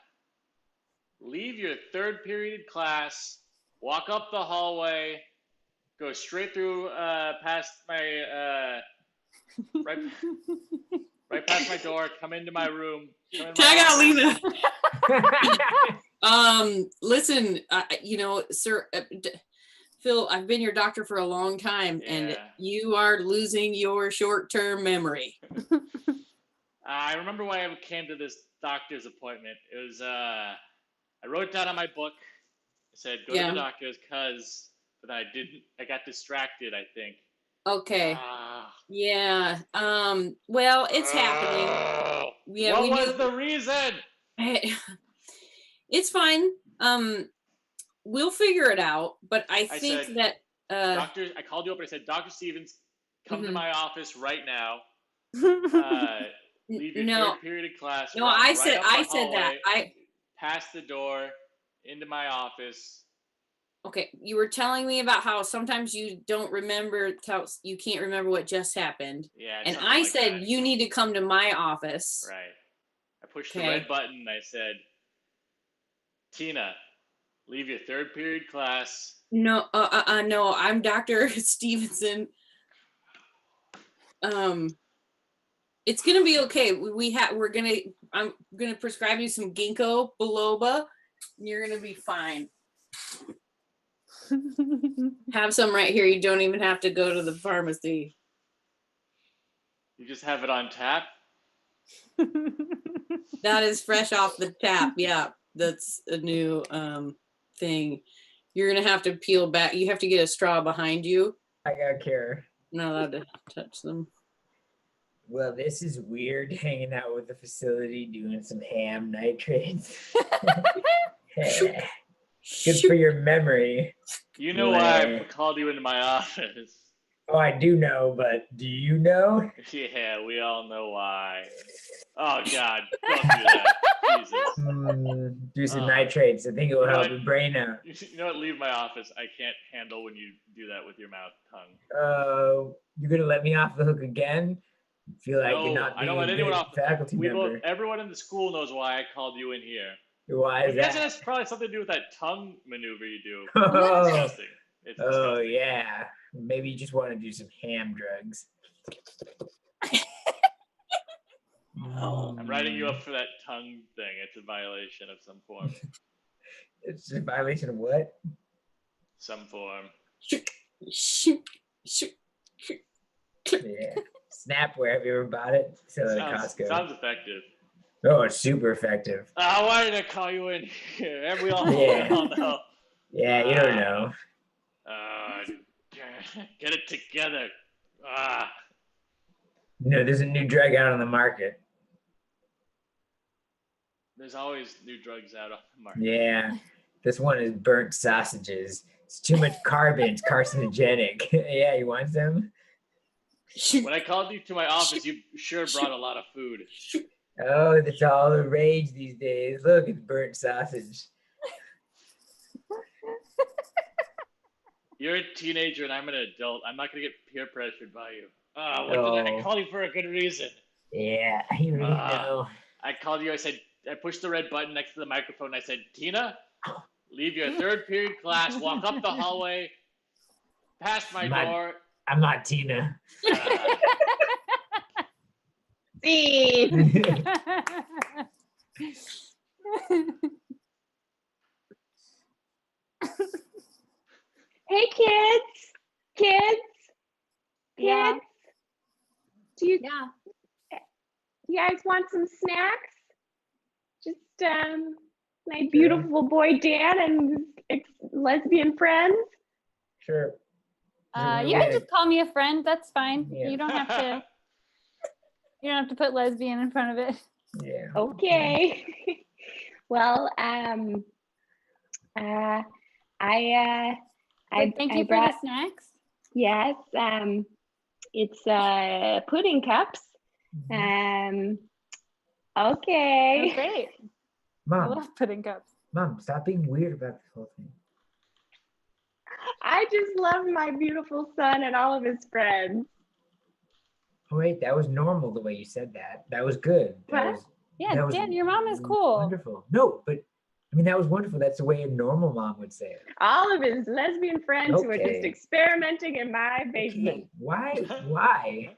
leave your third period class, walk up the hallway, go straight through past my right past my door, come into my room, come in my Tag out office." Lena. Listen, sir, Phil, I've been your doctor for a long time, and Yeah. you are losing your short-term memory. I remember why I came to this doctor's appointment. It was I wrote it down on my book. I said go to Yeah. the doctor's but I didn't. I got distracted, I think. Okay. Yeah. Well, it's happening. Yeah. What was the reason? It's fine. We'll figure it out. But I think said, that Doctor, I called you up and I said, "Dr. Stevens, come to Mhm. my office right now. Leave your no, third period of class. no, walk I right said up the I said that. hallway, past the door, into my office." Okay, you were telling me about how sometimes you don't remember, you can't remember what just happened. Yeah, And something I like said, that. you need to come to my office. Right. I pushed the Okay. red button and I said, "Tina, leave your third period class." No, no, I'm Dr. Stevenson. It's gonna be okay. I'm gonna prescribe you some ginkgo biloba. And you're gonna be fine. Have some right here. You don't even have to go to the pharmacy. You just have it on tap? That is fresh off the tap. Yeah, that's a new thing. You're gonna have to peel back. You have to get a straw behind you. I got care. Not allowed to touch them. Well, this is weird hanging out with the facility doing some ham nitrates. Good for your memory. You know why I called you into my office. Oh, I do know, but do you know? Yeah, we all know why. Oh, God, don't do that. Jesus. Do some nitrates. I think it will help what? your brain out. You know what? Leave my office. I can't handle when you do that with your tongue. You're going to let me off the hook again? I feel like you're No, not I being don't let a anyone good off the faculty member. Everyone in the school knows why I called you in here. Why is I guess that? it has probably something to do with that tongue maneuver you do. Oh. It's disgusting. It's Oh, disgusting. yeah. Maybe you just want to do some ham drugs. I'm writing you up for that tongue thing. It's a violation of some form. It's a violation of what? Some form. Yeah. Snapware, have you ever bought it? Sell it at Costco. Sounds effective. Oh, it's super effective. Why did I call you in here? And we all Yeah. know. Yeah, you don't know. Get it together. There's a new drug out on the market. There's always new drugs out on the market. Yeah. This one is burnt sausages. It's too much carbon. It's carcinogenic. Yeah, you want some? When I called you to my office, you sure brought a lot of food. Oh, that's all the rage these days. Look, it's burnt sausage. You're a teenager and I'm an adult. I'm not going to get peer pressured by you. I called you for a good reason. Yeah, you really know. I called you. I pushed the red button next to the microphone. I said, Tina, leave your third period class, walk up the hallway, past my door. I'm not Tina. See. Hey, kids. Yeah. Do you Yeah. you guys want some snacks? Just my beautiful boy Dan and his lesbian friends. Sure. You can just call me a friend. That's fine. Yeah. You don't have to. You don't have to put lesbian in front of it. Yeah. Okay. Well, Thank you for the snacks. Yes, it's pudding cups. Okay. Oh, great. I Mom, love pudding cups. stop being weird about this whole thing. I just love my beautiful son and all of his friends. Oh, wait, that was normal the way you said that. That was good. What? Yeah, Dan, your mom is cool. Wonderful. No, but I mean, that was wonderful. That's the way a normal mom would say it. All of his lesbian friends who are just Okay. experimenting in my basement. Okay. Why?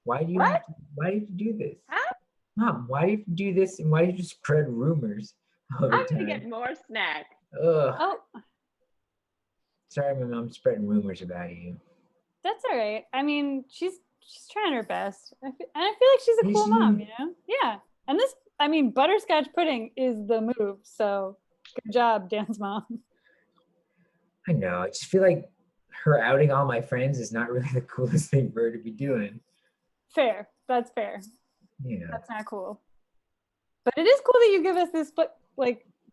Why do you do this? Huh? Mom, why do you do this and why do you just spread rumors all the I'm time? gonna get more snacks. Ugh. Oh, Sorry, my mom's spreading rumors about you. that's all right. I mean, she's trying her best. And I feel like she's a cool mom, you know? Yeah. And this, I mean, butterscotch pudding is the move. So good job, Dan's mom. I know. I just feel like her outing all my friends is not really the coolest thing for her to be doing. Fair. That's fair. Yeah. That's not cool. But it is cool that you give us this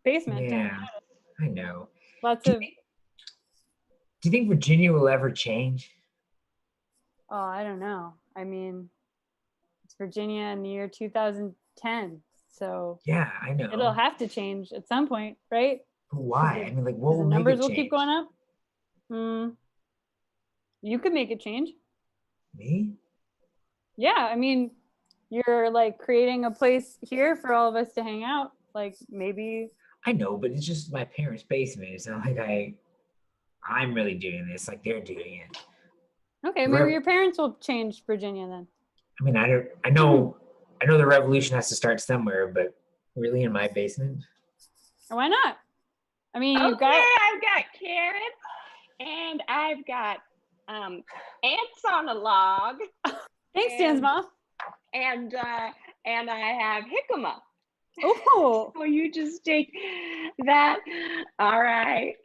basement. Yeah. I know. Lots Do of you think Virginia will ever change? Oh, I don't know. I mean, it's Virginia in the year 2010. So Yeah, I know. it'll have to change at some point, right? But why? I mean, like, what The will make numbers it will change? keep going up. You could make it change. Me? Yeah, I mean, you're like creating a place here for all of us to hang out. Like maybe. I know, but it's just my parents' basement. It's not like I'm really doing this, like they're doing it. Okay, maybe your parents will change Virginia then. I mean, I know the revolution has to start somewhere, but really in my basement? Why not? I mean, Okay, you've got. I've got carrots and I've got ants on a log. Thanks, Dan's mom. And I have jicama. Oh. So you just take that. All right.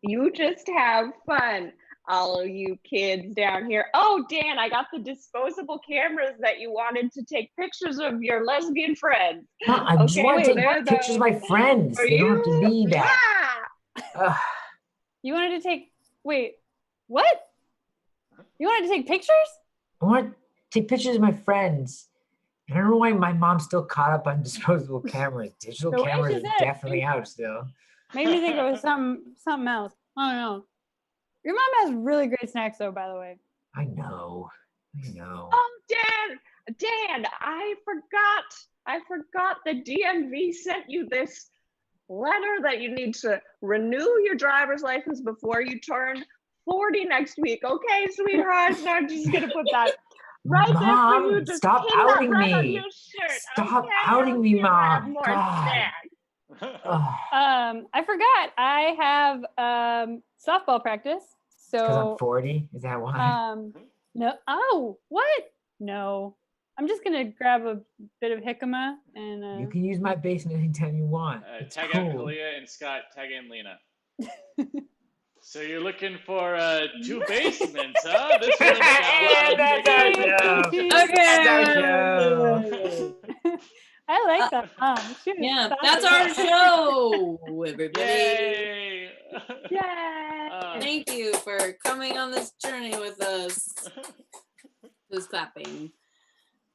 You just have fun, all of you kids down here. Oh, Dan, I got the disposable cameras that you wanted to take pictures of your lesbian friends. I just want to take pictures of my friends. They don't have to be that. Yeah. You wanted to take, wait, what? You wanted to take pictures? I want to take pictures of my friends. And I don't know why my mom's still caught up on disposable cameras. Digital So cameras is are it? definitely out still. Made me think it was something else. I don't know. Your mom has really great snacks though, by the way. I know. Oh, Dan, I forgot the DMV sent you this letter that you need to renew your driver's license before you turn 40 next week. Okay, sweetheart, so I'm just gonna put that right there for you. Mom, Just stop pin that outing right on me. your shirt, Stop okay? outing me, You have Mom. more God. snacks. Oh, I forgot. I have softball practice. because I'm So 40. Is that why? no. Oh, what? No. I'm just gonna grab a bit of jicama and You can use my basement anytime you want. It's Tag out cool. Kalia and Scott. Tag in Lena. So you're looking for 2 basements, huh? This one's Yeah, got that's our show. That's our show. I like that. Shoot, Yeah, stop that's it. our show, everybody. Yay! Yay! Thank you for coming on this journey with us. Who's clapping?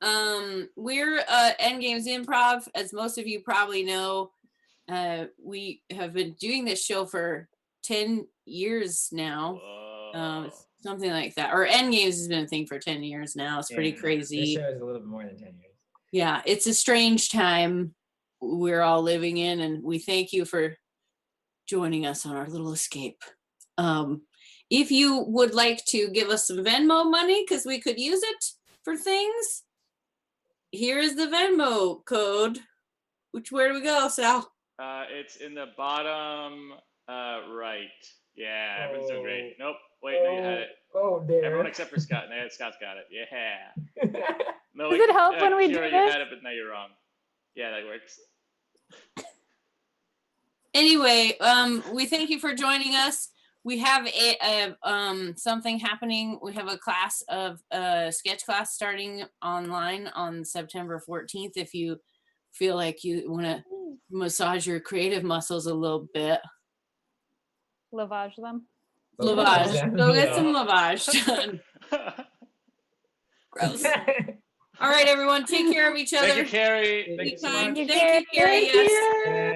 We're Endgames Improv. As most of you probably know, we have been doing this show for 10 years now. Whoa. Something like that. Or Endgames has been a thing for 10 years now. It's pretty Yeah, crazy. This show is a little bit more than 10 years. Yeah, it's a strange time we're all living in, and we thank you for joining us on our little escape. If you would like to give us some Venmo money, because we could use it for things, here is the Venmo code. Where do we go, Sal? It's in the bottom right. Yeah, everyone's doing great. Nope. Wait, no, you had it. Oh, there. Everyone except for Scott. No, Scott's got it. Yeah. No, Does it help when we do Kira, you this? had it, but now you're wrong. Yeah, that works. Anyway, we thank you for joining us. We have something happening. We have a class of sketch class starting online on September 14th. If you feel like you want to massage your creative muscles a little bit, Lavage them. lavage. Go get some lavage done. Gross. All right, everyone, take care of each other. Thank you, Carrie. Thank you so much. Thank you, Carrie. Yes.